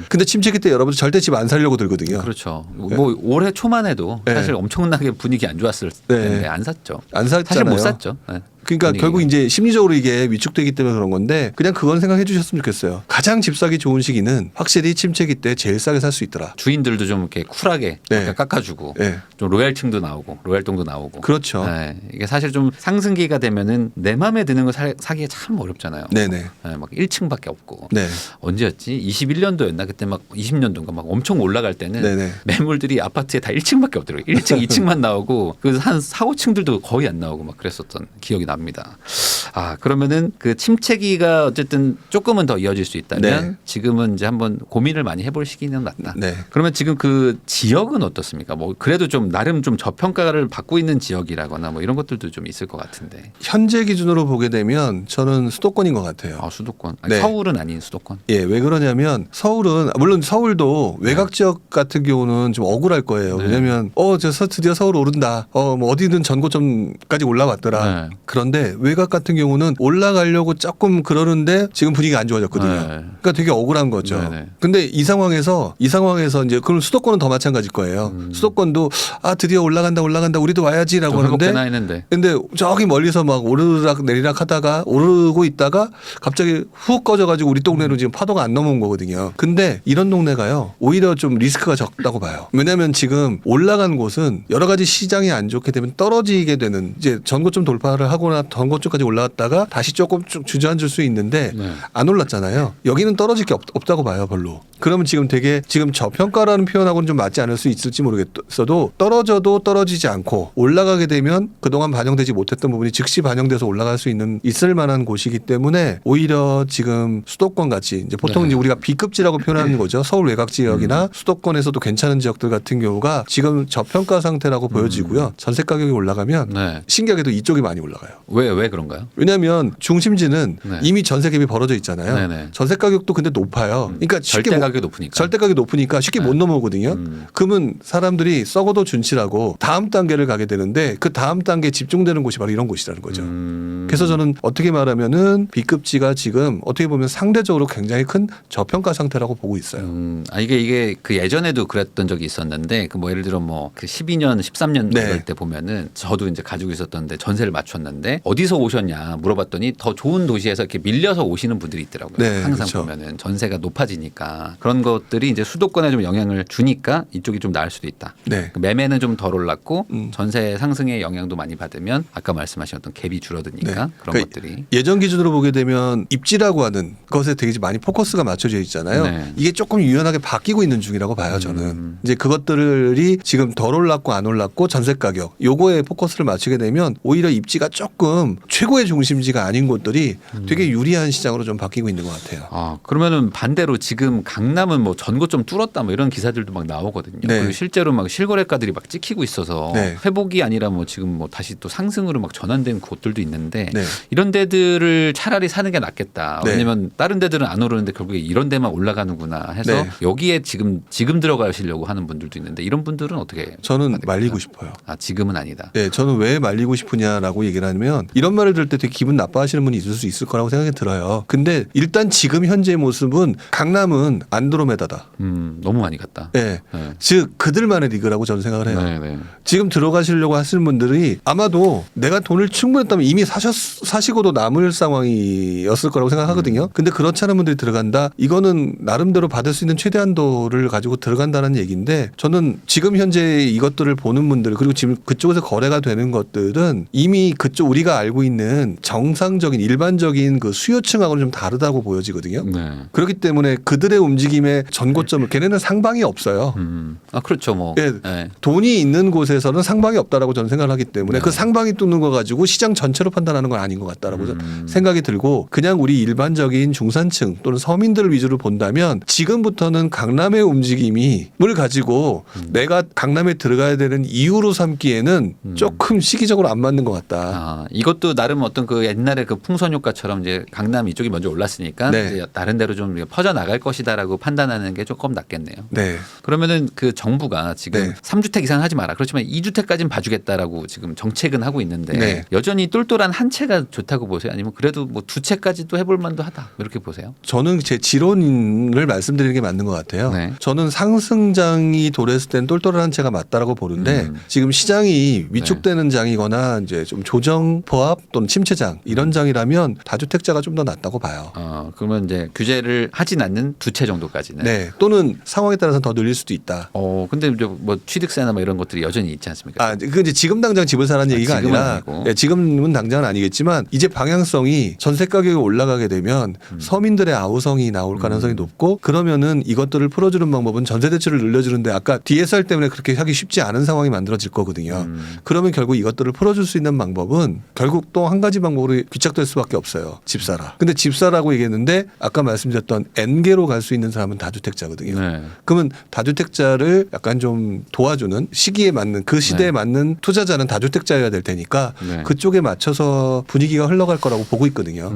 근데 침체기 때 여러분들 절대 집 안 살려고 들거든요. 그렇죠. 뭐 올해 초만 해도 네. 사실 엄청나게 분위기 안 좋았을 텐데 안 샀죠. 안 샀잖아요. 사실 못 샀죠. 네. 그러니까 분위기가. 결국 이제 심리적으로 이게 위축되기 때문에 그런 건데 그냥 그건 생각해 주셨으면 좋겠어요. 가장 집 사기 좋은 시기는 확실히 침체기 때 제일 싸게 살 수 있더라. 주인들도 좀 이렇게 쿨하게 네. 약간 깎아주고 네. 좀 로얄층도 나오고 로얄동도 나오고. 그렇죠. 네. 이게 사실 좀 상승기가 되면은 내 마음에 드는 거 사기가 참 어렵잖아요. 네네. 네, 막 1층밖에 없고. 네. 언제였지? 21년도였나? 그때 막 20년도인가 막 엄청 올라갈 때는 네네. 매물들이 아파트에 다 1층밖에 없더라고요. 1층, 2층만 나오고 그래서 한 4, 5층들도 거의 안 나오고 막 그랬었던 기억이 납니다. 아, 그러면은 그 침체기가 어쨌든 조금은 더 이어질 수 있다면 네. 지금은 이제 한번 고민을 많이 해볼 시기는 맞다. 네. 그러면 지금 그 지역은 어떻습니까? 뭐 그래도 좀 나름 좀 저평가를 받고 있는 지역이라거나 뭐 이런 것들도 좀 있을 것 같은데. 현재 기준으로 보게 되면 저는 수도권인 것 같아요. 아, 수도권. 아니, 네. 서울은 아닌 수도권. 예, 왜 그러냐면 서울은 물론 서울도 외곽 지역 같은 경우는 좀 억울할 거예요. 네. 왜냐면 드디어 서울 오른다. 뭐 어디든 전고점까지 올라왔더라. 네. 그런데 외곽 같은 경우는 올라가려고 조금 그러는데 지금 분위기가 안 좋아졌거든요. 네. 그러니까 되게 억울한 거죠. 네, 네. 근데 이 상황에서 이제 그럼 수도권은 더 마찬가지일 거예요. 수도권도 드디어 올라간다 우리도 와야지라고 좀 하는데 회복되나 했는데. 근데 저기 멀리서 막 오르락 내리락 하다가 오르고 있다가 갑자기 훅 꺼져가지고 우리 동네로 지금 파도가 안 넘어온 거거든요. 근데 이런 동네가요 오히려 좀 리스크가 적다고 봐요. 왜냐하면 지금 올라간 곳은 여러 가지 시장이 안 좋게 되면 떨어지게 되는 이제 전고점 돌파를 하거나 전고점까지 올라왔다가 다시 조금 쭉 주저앉을 수 있는데 네. 안 올랐잖아요. 여기는 떨어질 게 없다고 봐요 별로. 그러면 지금 지금 저평가라는 표현하고는 좀 맞지 않을 수 있을지 모르겠어도 떨어져도 떨어지지 않고 올라가게 되면 그동안 반영되지 못했던 부분이 즉시 반영돼서 올라갈 수 있을 만한 곳이기 때문에 오히려 지금 수도권 같이 이제 보통 네. 이제 우리가 B급지라고 표현하는 거죠. 서울 외곽 지역이나 수도권에서도 괜찮은 지역들 같은 경우가 지금 저평가 상태라고 보여지고요. 전세 가격이 올라가면 네. 신기하게도 이쪽이 많이 올라가요. 왜 그런가요? 왜냐하면 중심지는 네. 이미 전세 갭이 벌어져 있잖아요. 네네. 전세 가격도 근데 높아요. 그러니까 쉽게 절대 가격이 높으니까. 절대 가격이 높으니까 쉽게 못 넘어오거든요. 그러면 사람들이 썩어도 준치라고 다음 단계를 가게 되는데 그 다음 단계에 집중되는 곳이 바로 이런 곳이라는 거죠. 그래서 저는 어떻게 말하면은 B급지가 지금 어떻게 보면 상대적으로 굉장히 큰 저평가 상태라고 보고 있어요. 이게 그 예전에도 그랬던 적이 있었는데 그 뭐 예를 들어 뭐 그 12년, 13년 네. 그럴 때 보면은 저도 이제 가지고 있었던데 전세를 맞췄는데 어디서 오셨냐 물어봤더니 더 좋은 도시에서 이렇게 밀려서 오시는 분들이 있더라고요. 네, 항상 그렇죠. 보면은 전세가 높아지니까 그런 것들이 이제 수도권에 좀 영향을 주니까 이쪽이 좀 나을 수도 있다. 네. 매매는 좀 덜 올랐고 전세 상승의 영향도 많이 받으면 아까 말씀하신 어떤 갭이 줄어드니까 네. 그런 그러니까 것들이 예전 기준으로 보게 되면 입지라고 하는 것에 되게 많이 포커스가 맞춰져 있잖아요. 네. 이게 조금 유연하게 바뀌고 있는 중이라고 봐요, 저는. 이제 그것들이 지금 덜 올랐고 안 올랐고 전세 가격 요거에 포커스를 맞추게 되면 오히려 입지가 조금 최고의 중심지가 아닌 곳들이 되게 유리한 시장으로 좀 바뀌고 있는 것 같아요. 아, 그러면은 반대로 지금 강남은 뭐 전고점 뚫었다 뭐 이런 기사들도 막 나오거든요. 네. 그리고 실제로 막 실거래가들이 막 찍히고 있어서 네. 회복이 아니라 뭐 지금 뭐 다시 또 상승으로 막 전환된 곳들도 있는데 네. 이런 데들을 차라리 사는 게 낫겠다. 네. 왜냐면 다른 데들은 안 오르는데 결국에 이런 데만 올라가는구나 해서 네. 여기에 지금 들어가시려고 하는 분들도 있는데 이런 분들은 어떻게 저는 받을까요? 말리고 싶어요. 아, 지금은 아니다. 네, 저는 왜 말리고 싶으냐라고 얘기를 하면 이런 말을 들을 때 되게 기분 나빠하시는 분이 있을 수 있을 거라고 생각이 들어요. 근데 일단 지금 현재의 모습은 강남은 안드로메다다. 너무 많이 갔다. 네. 네. 즉 그들만의 리그라고 저는 생각을 해요. 네, 네. 지금 들어가시려고 하시는 분들이 아마도 내가 돈을 충분했다면 이미 사시고도 남을 상황이었을 거라고 생각하거든요. 근데 그렇지 않은 분들이 들어간다. 이거는 나름대로 받을 수 있는 최대 한도를 가지고 들어간다는 얘기인데 저는 지금 현재 이것들을 보는 분들 그리고 지금 그쪽에서 거래가 되는 것들은 이미 그쪽 우리가 알고 있는 정상적인 일반적인 그 수요층하고는 좀 다르다고 보여지거든요. 네. 그렇기 때문에 그들의 움직임의 전고점을 걔네는 상방이 없어요. 아, 그렇죠. 뭐. 예, 네. 돈이 있는 곳에서는 상방이 없다라고 저는 생각을 하기 때문에 네. 그 상방이 뚫는 거 가지고 시장 전체로 판단하는 건 아닌 것 같다라고 생각이 들고 그냥 우리 일반적인 중산층 또는 서민들을 위주로 본다면 지금부터는 강남의 움직임을 가지고 내가 강남에 들어가야 되는 이유로 삼기에는 조금 시기적으로 안 맞는 것 같다. 아, 이것도 나름 어떤 그 옛날에 그 풍선 효과처럼 이제 강남 이쪽이 먼저 올랐으니까 네. 이제 나름대로 좀 퍼져 나갈 것이다라고 판단하는 게 조금 낫겠네요. 네. 그러면은 그 정부가 지금 네. 3주택 이상 하지 마라. 그렇지만 2주택까지는 봐주겠다라고 지금 정책은 하고 있는데 네. 여전히 똘똘한 한 채가 좋다고 보세요? 아니면 그래도 뭐 두 채까지도 해볼 만도 하다 이렇게 보세요? 저는 제 지론을 말씀드리는 게 맞는 것 같아요. 네. 저는 상승장이 도래했을 땐 똘똘한 채가 맞다라고 보는데 지금 시장이 위축되는 장이거나 이제 좀 조정 포합 또는 침체 통계장 이런 장이라면 다주택자가 좀 더 낫다고 봐요. 그러면 이제 규제를 하진 않는 두 채 정도까지는. 네. 또는 상황에 따라서 더 늘릴 수도 있다. 근데 이제 뭐 취득세나 뭐 이런 것들이 여전히 있지 않습니까? 그 이제 지금 당장 집을 사라는 얘기가 지금은 아니라 아니고. 네, 지금은 당장은 아니겠지만 이제 방향성이 전세 가격이 올라가게 되면 서민들의 아우성이 나올 가능성이 높고 그러면은 이것들을 풀어주는 방법은 전세 대출을 늘려주는데 아까 DSR 때문에 그렇게 하기 쉽지 않은 상황이 만들어질 거거든요. 그러면 결국 이것들을 풀어줄 수 있는 방법은 결국 또 한 가지 방법으로 귀착될 수밖에 없어요. 집사라. 근데 집사라고 얘기했는데 아까 말씀드렸던 N개로 갈 수 있는 사람은 다주택자거든요. 네. 그러면 다주택자를 약간 좀 도와주는 시기에 맞는 그 시대에 네. 맞는 투자자는 다주택자여야 될 테니까 네. 그쪽에 맞춰서 분위기가 흘러갈 거라고 보고 있거든요.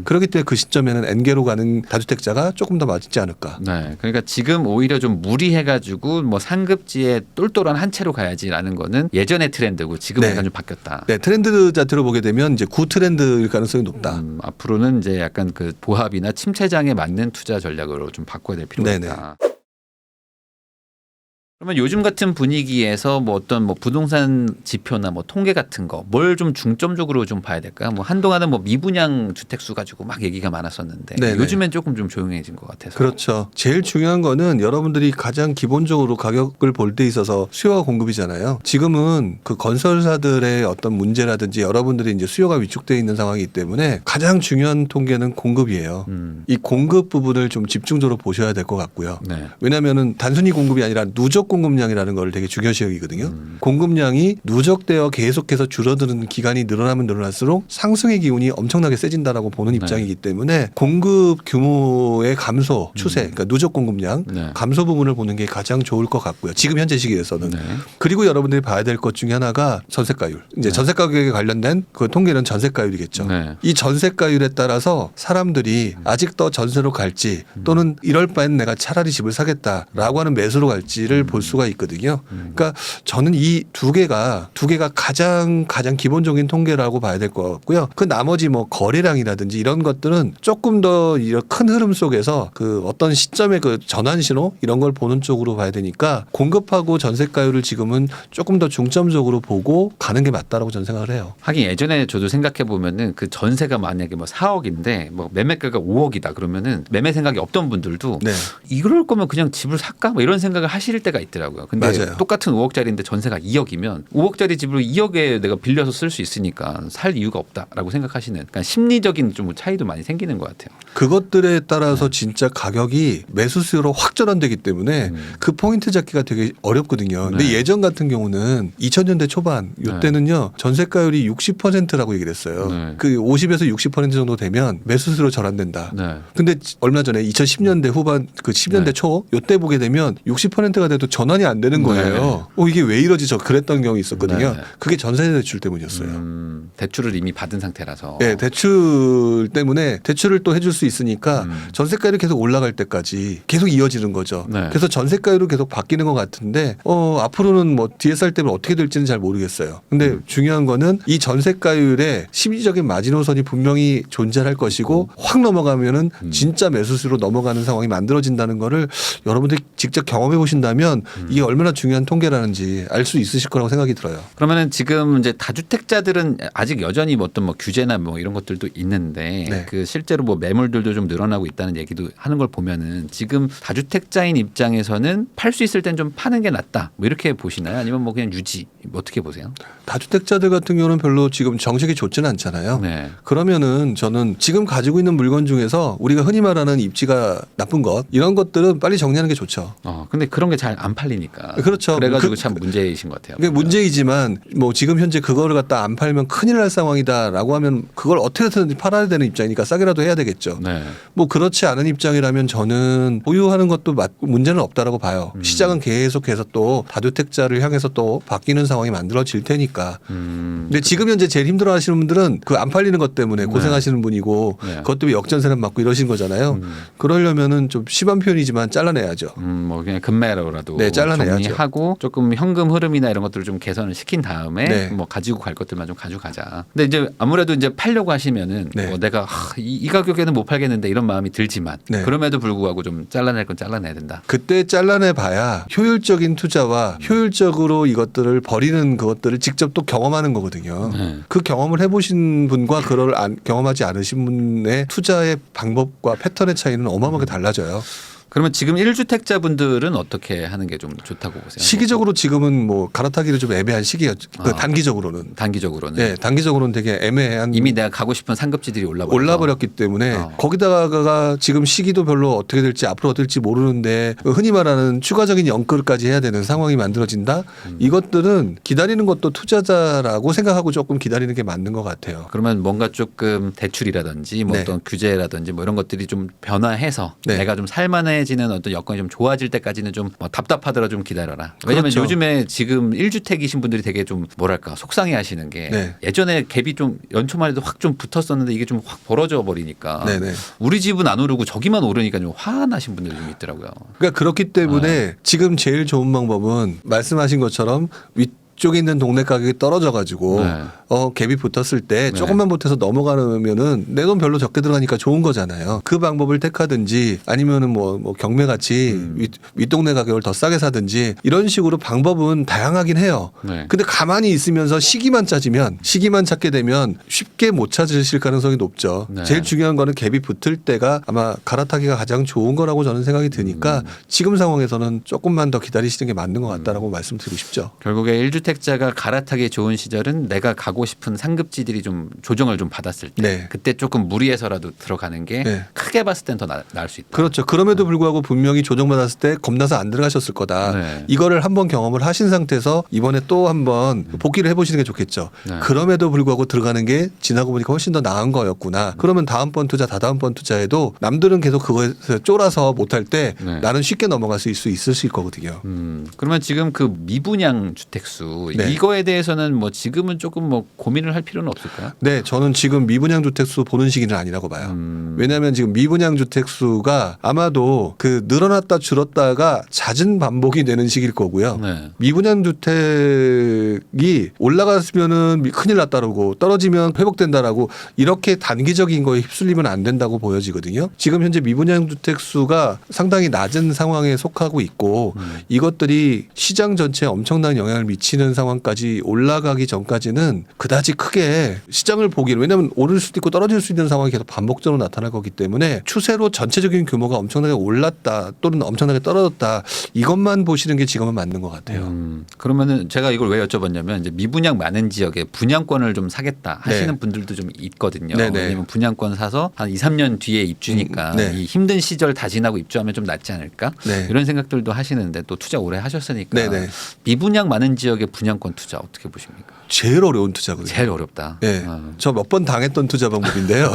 그렇기 때문에 그 시점에는 N개로 가는 다주택자가 조금 더 맞지 않을까. 네. 그러니까 지금 오히려 좀 무리해가지고 뭐 상급지에 똘똘한 한 채로 가야지라는 거는 예전의 트렌드고 지금은 네. 약간 좀 바뀌었다. 네, 트렌드 자체로 보게 되면 이제 구트렌드일 가능성이 높다. 앞으로는 이제 약간 그 보합이나 침체장에 맞는 투자 전략으로 좀 바꿔야 될 필요가 네네. 있다. 그러면 요즘 같은 분위기에서 뭐 어떤 뭐 부동산 지표나 뭐 통계 같은 거 뭘 좀 중점적으로 좀 봐야 될까요? 뭐 한동안은 뭐 미분양 주택수 가지고 막 얘기가 많았었는데 네네. 요즘엔 조금 좀 조용해진 것 같아서. 그렇죠. 제일 중요한 거는 여러분들이 가장 기본적으로 가격을 볼 때 있어서 수요와 공급이잖아요. 지금은 그 건설사들의 어떤 문제라든지 여러분들이 이제 수요가 위축되어 있는 상황이기 때문에 가장 중요한 통계는 공급이에요. 이 공급 부분을 좀 집중적으로 보셔야 될 것 같고요. 네. 왜냐하면은 단순히 공급이 아니라 누적 공급량이라는 걸 되게 중요시 여기거든요. 공급량이 누적되어 계속해서 줄어드는 기간이 늘어나면 늘어날수록 상승의 기운이 엄청나게 세진다라고 보는 입장이기 때문에 공급 규모의 감소 추세, 그러니까 누적 공급량 네. 감소 부분을 보는 게 가장 좋을 것 같고요. 지금 현재 시기에서는. 네. 그리고 여러분들이 봐야 될 것 중에 하나가 전세가율. 이제 전세가격에 관련된 그 통계는 전세가율이겠죠. 네. 이 전세가율에 따라서 사람들이 아직도 전세로 갈지 또는 이럴 바엔 내가 차라리 집을 사겠다라고 하는 매수로 갈지를 볼 수가 있거든요. 그러니까 저는 이 두 개가 가장 기본적인 통계라고 봐야 될 것 같고요. 그 나머지 뭐 거래량이라든지 이런 것들은 조금 더 큰 흐름 속에서 그 어떤 시점의 그 전환 신호 이런 걸 보는 쪽으로 봐야 되니까 공급하고 전세가율을 지금은 조금 더 중점적으로 보고 가는 게 맞다라고 저는 생각을 해요. 하긴 예전에 저도 생각해 보면은 그 전세가 만약에 뭐 4억인데 뭐 매매가가 5억이다 그러면은 매매 생각이 없던 분들도 네. 이럴 거면 그냥 집을 살까? 뭐 이런 생각을 하실 때가 있더라고요. 근데 맞아요. 똑같은 5억짜리인데 전세가 2억이면 5억짜리 집을 2억에 내가 빌려서 쓸 수 있으니까 살 이유가 없다라고 생각하시는 그러니까 심리적인 좀 차이도 많이 생기는 것 같아요. 그것들에 따라서 진짜 가격이 매수 수요로 확 전환되기 때문에 그 포인트 잡기가 되게 어렵거든요. 근데 네. 예전 같은 경우는 2000년대 초반 이때는요 전세가율이 60%라고 얘기를 했어요. 네. 그 50에서 60% 정도 되면 매수 수요로 전환된다. 네. 근데 얼마 전에 2010년대 후반 그 10년대 네. 초 요때 보게 되면 60%가 돼도 전환이 안 되는 거예요. 이게 왜 이러지? 저 그랬던 경우 있었거든요. 네. 그게 전세 대출 때문이었어요. 대출을 이미 받은 상태라서. 네, 대출 때문에 대출을 또 해줄 수 있으니까 전세가율이 계속 올라갈 때까지 계속 이어지는 거죠. 네. 그래서 전세가율은 계속 바뀌는 것 같은데 앞으로는 뭐 DSR 때문에 어떻게 될지는 잘 모르겠어요. 근데 중요한 거는 이 전세가율에 심리적인 마지노선이 분명히 존재할 것이고 확 넘어가면은 진짜 매수수로 넘어가는 상황이 만들어진다는 거를 여러분들이 직접 경험해 보신다면 이게 얼마나 중요한 통계라는지 알 수 있으실 거라고 생각이 들어요. 그러면은 지금 이제 다주택자들은 아직 여전히 뭐 어떤 뭐 규제나 뭐 이런 것들도 있는데 네. 그 실제로 뭐 매물들도 좀 늘어나고 있다는 얘기도 하는 걸 보면은 지금 다주택자인 입장에서는 팔 수 있을 땐 좀 파는 게 낫다. 뭐 이렇게 보시나요? 아니면 뭐 그냥 유지 뭐 어떻게 보세요? 다주택자들 같은 경우는 별로 지금 정책이 좋지는 않잖아요. 네. 그러면은 저는 지금 가지고 있는 물건 중에서 우리가 흔히 말하는 입지가 나쁜 것 이런 것들은 빨리 정리하는 게 좋죠. 근데 그런 게 잘 안 팔리니까. 그렇죠. 그래가지고 참 문제이신 것 같아요. 그게 문제이지만 뭐 지금 현재 그거를 갖다 안 팔면 큰일 날 상황이다라고 하면 그걸 어떻게든 팔아야 되는 입장이니까 싸게라도 해야 되겠죠. 네. 뭐 그렇지 않은 입장이라면 저는 보유하는 것도 문제는 없다라고 봐요. 시장은 계속해서 또 다주택자를 향해서 또 바뀌는 상황이 만들어질 테니까. 근데 지금 현재 제일 힘들어하시는 분들은 그 안 팔리는 것 때문에 고생하시는 분이고 네. 그것 때문에 역전세는 맞고 이러신 거잖아요. 그러려면은 좀 심한 표현이지만 잘라내야죠. 뭐 그냥 금매로라도. 네, 잘라내야죠. 정리하고 조금 현금 흐름이나 이런 것들을 좀 개선을 시킨 다음에 네. 뭐 가지고 갈 것들만 좀 가져가자. 근데 이제 아무래도 이제 팔려고 하시면은 네. 뭐 내가 이 가격에는 못 팔겠는데 이런 마음이 들지만 네. 그럼에도 불구하고 좀 잘라낼 건 잘라내야 된다. 그때 잘라내봐야 효율적인 투자와 효율적으로 이것들을 버리는 그것들을 직접 또 경험하는 거거든요. 네. 그 경험을 해보신 분과 그걸 경험하지 않으신 분의 투자의 방법과 패턴의 차이는 어마어마하게 달라져요. 그러면 지금 1주택자분들은 어떻게 하는 게 좀 좋다고 보세요? 시기적으로 지금은 뭐 갈아타기를 좀 애매한 시기였죠. 그 아. 단기적으로는. 단기적으로는 네, 단기적으로는 되게 애매한. 이미 내가 가고 싶은 상급지들이 올라버렸기 때문에 어. 거기다가 지금 시기도 별로 어떻게 될지 앞으로 어떻게 될지 모르는데 흔히 말하는 추가적인 연끌까지 해야 되는 상황이 만들어진다. 이것들은 기다리는 것도 투자자라고 생각하고 조금 기다리는 게 맞는 것 같아요. 그러면 뭔가 조금 대출이라든지 뭐 네. 어떤 규제라든지 뭐 이런 것들이 좀 변화해서 네. 내가 좀 살만해지는 어떤 여건이 좀 좋아질 때까지는 좀 뭐 답답하더라 좀 기다려라. 왜냐하면 그렇죠. 요즘에 지금 1주택이신 분들이 되게 좀 뭐랄까 속상해하시는 게 네. 예전에 갭이 좀 연초만 해도 확 좀 붙었었는데 이게 좀 확 벌어져 버리니까 네네. 우리 집은 안 오르고 저기만 오르니까 좀 화나신 분들이 좀 있더라고요. 그러니까 그렇기 때문에 지금 제일 좋은 방법은 말씀하신 것처럼 위쪽에 있는 동네 가격이 떨어져 가지고 네. 갭이 붙었을 때 네. 조금만 보태서 넘어가면은 내 돈 별로 적게 들어가니까 좋은 거잖아요. 그 방법을 택하든지 아니면은 뭐 경매같이 윗동네 가격을 더 싸게 사든지 이런 식으로 방법은 다양하긴 해요. 네. 근데 가만히 있으면서 시기만 찾게 되면 쉽게 못 찾으실 가능성이 높죠. 네. 제일 중요한 거는 갭이 붙을 때가 아마 갈아타기가 가장 좋은 거라고 저는 생각이 드니까 지금 상황에서는 조금만 더 기다리시는 게 맞는 것 같다라고 말씀드리고 싶죠. 결국에 1주택자가 갈아타기 좋은 시절은 내가 가고 싶은 상급지들이 좀 조정을 좀 받았을 때 네. 그때 조금 무리해서라도 들어가는 게 네. 크게 봤을 땐 더 나을 수 있다. 그렇죠. 그럼에도 불구하고 분명히 조정받았을 때 겁나서 안 들어가셨을 거다. 네. 이거를 한번 경험을 하신 상태에서 이번에 또 한번 복귀를 해보시는 게 좋겠죠. 네. 그럼에도 불구하고 들어가는 게 지나고 보니까 훨씬 더 나은 거였구나. 그러면 다음번 투자, 다다음번 투자에도 남들은 계속 그거에서 쫄아서 못할 때 네. 나는 쉽게 넘어갈 수 있을 거거든요. 그러면 지금 그 미분양 주택수 네. 이거에 대해서는 뭐 지금은 조금 뭐 고민을 할 필요는 없을까요? 네, 저는 지금 미분양 주택수 보는 시기는 아니라고 봐요. 왜냐하면 지금 미분양 주택수가 아마도 그 늘어났다 줄었다가 잦은 반복이 되는 시기일 거고요. 네. 미분양 주택이 올라갔으면은 큰일 났다라고 떨어지면 회복된다라고 이렇게 단기적인 거에 휩쓸리면 안 된다고 보여지거든요. 지금 현재 미분양 주택수가 상당히 낮은 상황에 속하고 있고 이것들이 시장 전체에 엄청난 영향을 미치는 상황까지 올라가기 전까지는 그다지 크게 시장을 보기는 왜냐하면 오를 수도 있고 떨어질 수 있는 상황이 계속 반복적으로 나타날 거기 때문에 추세로 전체적인 규모가 엄청나게 올랐다 또는 엄청나게 떨어졌다 이것만 보시는 게 지금은 맞는 것 같아요. 그러면은 제가 이걸 왜 여쭤봤냐면 이제 미분양 많은 지역에 분양권을 좀 사겠다 하시는 네. 분들도 좀 있거든요. 네네. 왜냐하면 분양권 사서 한 2, 3년 뒤에 입주니까 네. 이 힘든 시절 다 지나고 입주하면 좀 낫지 않을까? 네. 이런 생각들도 하시는데 또 투자 오래 하셨으니까 네네. 미분양 많은 지역의 분양권 투자 어떻게 보십니까? 제일 어려운 투자거든요. 제일 어렵다. 네. 어. 저 몇 번 당했던 투자 방법인데요.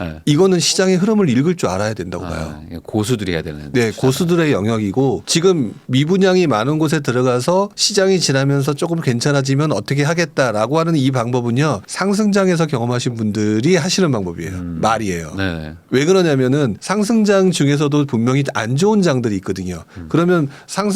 네. 이거는 시장의 흐름을 읽을 줄 알아야 된다고 봐요. 고수들이 해야 되는. 네, 투자다. 고수들의 영역이고 지금 미분양이 많은 곳에 들어가서 시장이 지나면서 조금 괜찮아지면 어떻게 하겠다라고 하는 이 방법은요. 상승장에서 경험하신 분들이 하시는 방법이에요. 말이에요. 네. 왜 그러냐면은 상승장 중에서도 분명히 안 좋은 장들이 있거든요. 그러면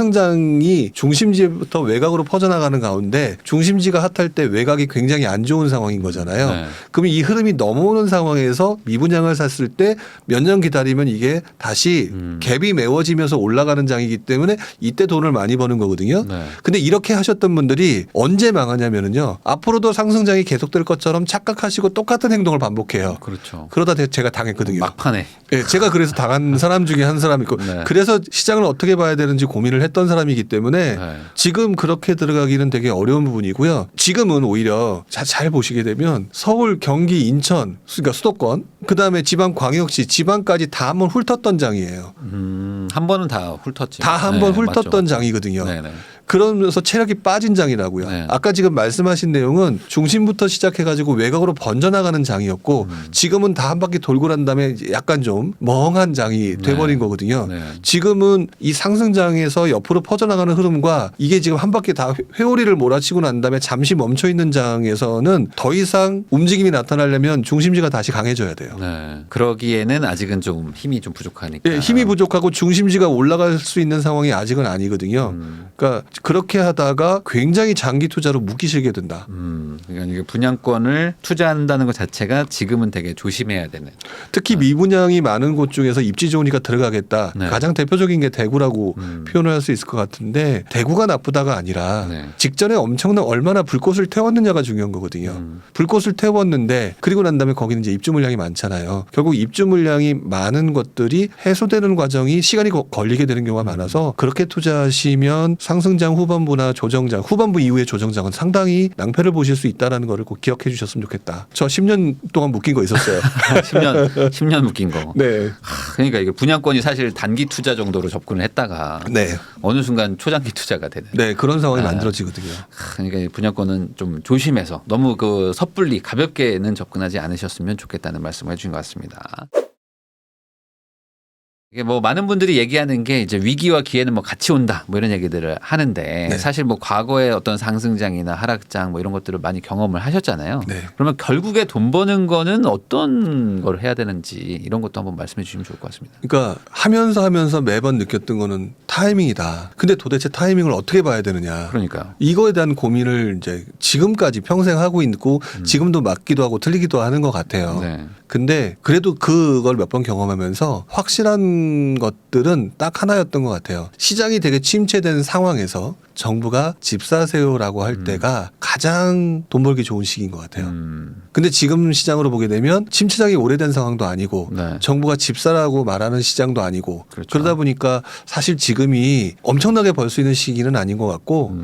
상승장이 중심지부터 외곽으로 퍼져나가는 가운데 중심지가 핫할 때 외곽이 굉장히 안 좋은 상황인 거잖아요. 네. 그러면 이 흐름이 넘어오는 상황에서 미분양을 샀을 때 몇 년 기다리면 이게 다시 갭이 메워지면서 올라가는 장이기 때문에 이때 돈을 많이 버는 거거든요. 네. 근데 이렇게 하셨던 분들이 언제 망하냐면은요. 앞으로도 상승장이 계속될 것처럼 착각하시고 똑같은 행동을 반복해요. 그렇죠. 그러다 제가 당했거든요. 막판에. 예, 제가 그래서 당한 사람 중에 한 사람이고 네. 그래서 시장을 어떻게 봐야 되는지 고민을 했던 사람이기 때문에 네. 지금 그렇게 들어가기는 되게 어려운 부분이고요. 지금은 오히려 잘 보시게 되면 서울, 경기, 인천, 그러니까 수도권, 그다음에 지방 광역시, 지방까지 다 한번 훑었던 장이에요. 한 번은 다 훑었지. 다 한 번 훑었던 장이거든요. 네네. 그러면서 체력이 빠진 장이라고요. 네. 아까 지금 말씀하신 내용은 중심부터 시작해가지고 외곽으로 번져나가는 장이었고 지금은 다 한 바퀴 돌고 난 다음에 이제 약간 좀 멍한 장이 돼버린 거거든요. 네. 지금은 이 상승장에서 옆으로 퍼져나가는 흐름과 이게 지금 한 바퀴 다 회오리를 몰아치고 난 다음에 잠시 멈춰 있는 장에서는 더 이상 움직임이 나타나려면 중심지가 다시 강해져야 돼요. 네. 그러기에는 아직은 좀 힘이 좀 부족하니까. 예, 힘이 부족하고 중심지가 올라갈 수 있는 상황이 아직은 아니거든요. 그러니까 그렇게 하다가 굉장히 장기 투자로 묶이시게 된다. 그러니까 이게 분양권을 투자한다는 것 자체가 지금은 되게 조심해야 되는. 특히 미분양이 많은 곳 중에서 입지 좋으니까 들어가겠다. 네. 가장 대표적인 게 대구라고 표현을 할 수 있을 것 같은데 대구가 나쁘다가 아니라 네. 직전에 엄청난 얼마나 불꽃을 태웠느냐가 중요한 거거든요. 불꽃을 태웠는데 그리고 난 다음에 거기는 이제 입주 물량이 많잖아요. 결국 입주 물량이 많은 것들이 해소되는 과정이 시간이 걸리게 되는 경우가 많아서 그렇게 투자하시면 상승장 후반부나 조정장 후반부 이후의 조정장은 상당히 낭패를 보실 수 있다는 거를 꼭 기억해 주셨으면 좋겠다. 저 10년 동안 묶인 거 있었어요. 10년 묶인 거. 네. 그러니까 이게 분양권이 사실 단기 투자 정도로 접근을 했다가 네. 어느 순간 초장기 투자가 되는. 네, 그런 상황이 만들어지거든요. 그러니까 이 분양권은 좀 조심해서 너무 그 섣불리 가볍게는 접근하지 않으셨으면 좋겠다는 말씀을 해주신 것 같습니다. 이게 뭐 많은 분들이 얘기하는 게 이제 위기와 기회는 뭐 같이 온다 뭐 이런 얘기들을 하는데 네. 사실 뭐 과거에 어떤 상승장이나 하락장 뭐 이런 것들을 많이 경험을 하셨잖아요. 네. 그러면 결국에 돈 버는 거는 어떤 걸 해야 되는지 이런 것도 한번 말씀해 주시면 좋을 것 같습니다. 그러니까 하면서 매번 느꼈던 거는 타이밍이다. 근데 도대체 타이밍을 어떻게 봐야 되느냐. 그러니까요. 이거에 대한 고민을 이제 지금까지 평생 하고 있고 지금도 맞기도 하고 틀리기도 하는 것 같아요. 네. 근데 그래도 그걸 몇 번 경험하면서 확실한 것들은 딱 하나였던 것 같아요. 시장이 되게 침체된 상황에서 정부가 집 사세요라고 할 때가 가장 돈 벌기 좋은 시기인 것 같아요. 근데 지금 시장으로 보게 되면 침체장이 오래된 상황도 아니고 네. 정부가 집 사라고 말하는 시장도 아니고 그렇죠. 그러다 보니까 사실 지금이 엄청나게 벌 수 있는 시기는 아닌 것 같고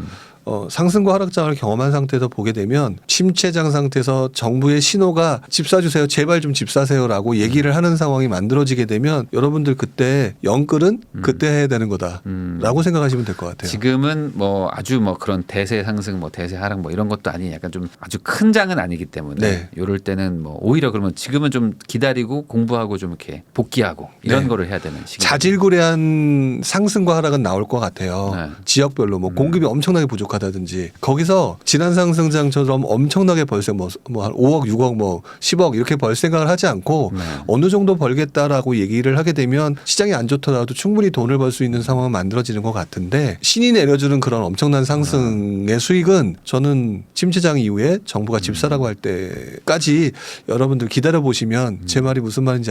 상승과 하락장을 경험한 상태에서 보게 되면 침체장 상태에서 정부의 신호가 집 사주세요. 제발 좀 집 사세요라고 얘기를 하는 상황이 만들어지게 되면 여러분들 그때 영끌은 그때 해야 되는 거다라고 생각하시면 될 것 같아요. 지금은 뭐 아주 뭐 그런 대세 상승 뭐 대세 하락 뭐 이런 것도 아닌 약간 좀 아주 큰 장은 아니기 때문에 네. 요럴 때는 뭐 오히려 그러면 지금은 좀 기다리고 공부하고 좀 이렇게 복귀하고 이런 네. 거를 해야 되는 시기. 자질구레한 상승과 하락은 나올 것 같아요. 네. 지역별로 뭐 공급이 엄청나게 부족하다든지 거기서 지난 상승장처럼 엄청나게 벌세 뭐한 5억, 6억, 뭐 10억 이렇게 벌 생각을 하지 않고 네. 어느 정도 벌겠다라고 얘기를 하게 되면 시장이 안 좋더라도 충분히 돈을 벌 수 있는 상황은 만들어지는 것 같은데 신이 내려주는 그런 엄청난 상승의 수익은 저는 침체장 이후에 정부가 집 사라고 할 때까지 여러분들 기다려 보시면 제 말이 무슨 말인지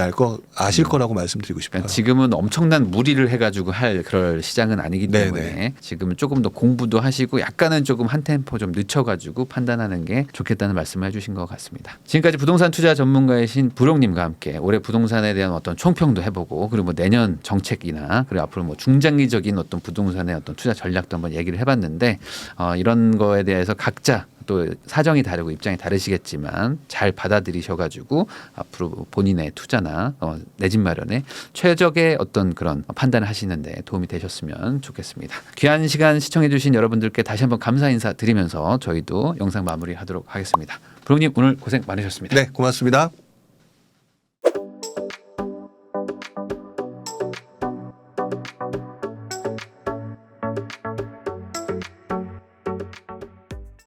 아실 거라고 말씀드리고 싶어요. 그러니까 지금은 엄청난 무리를 해가지고 할 그럴 시장은 아니기 네, 때문에 지금은 조금 더 공부도 하시고 약간은 조금 한 템포 좀 늦춰가지고 판단하는 게 좋겠다는 말씀을 해주신 것 같습니다. 지금까지 부동산 투자 전문가이신 부록님과 함께 올해 부동산에 대한 어떤 총평도 해보고 그리고 뭐 내년 정책이나 그리고 앞으로 뭐 중장기적인 어떤 부동산의 어떤 투자 전략도 한번 얘기를 해봤는데 이런 거에 대해서 각자 또 사정이 다르고 입장이 다르시겠지만 잘 받아들이셔가지고 앞으로 본인의 투자나 내 집 마련에 최적의 어떤 그런 판단을 하시는데 도움이 되셨으면 좋겠습니다. 귀한 시간 시청해주신 여러분들께 다시 한번 감사 인사 드리면서 저희도 영상 마무리하도록 하겠습니다. 부록님 오늘 고생 많으셨습니다. 네, 고맙습니다.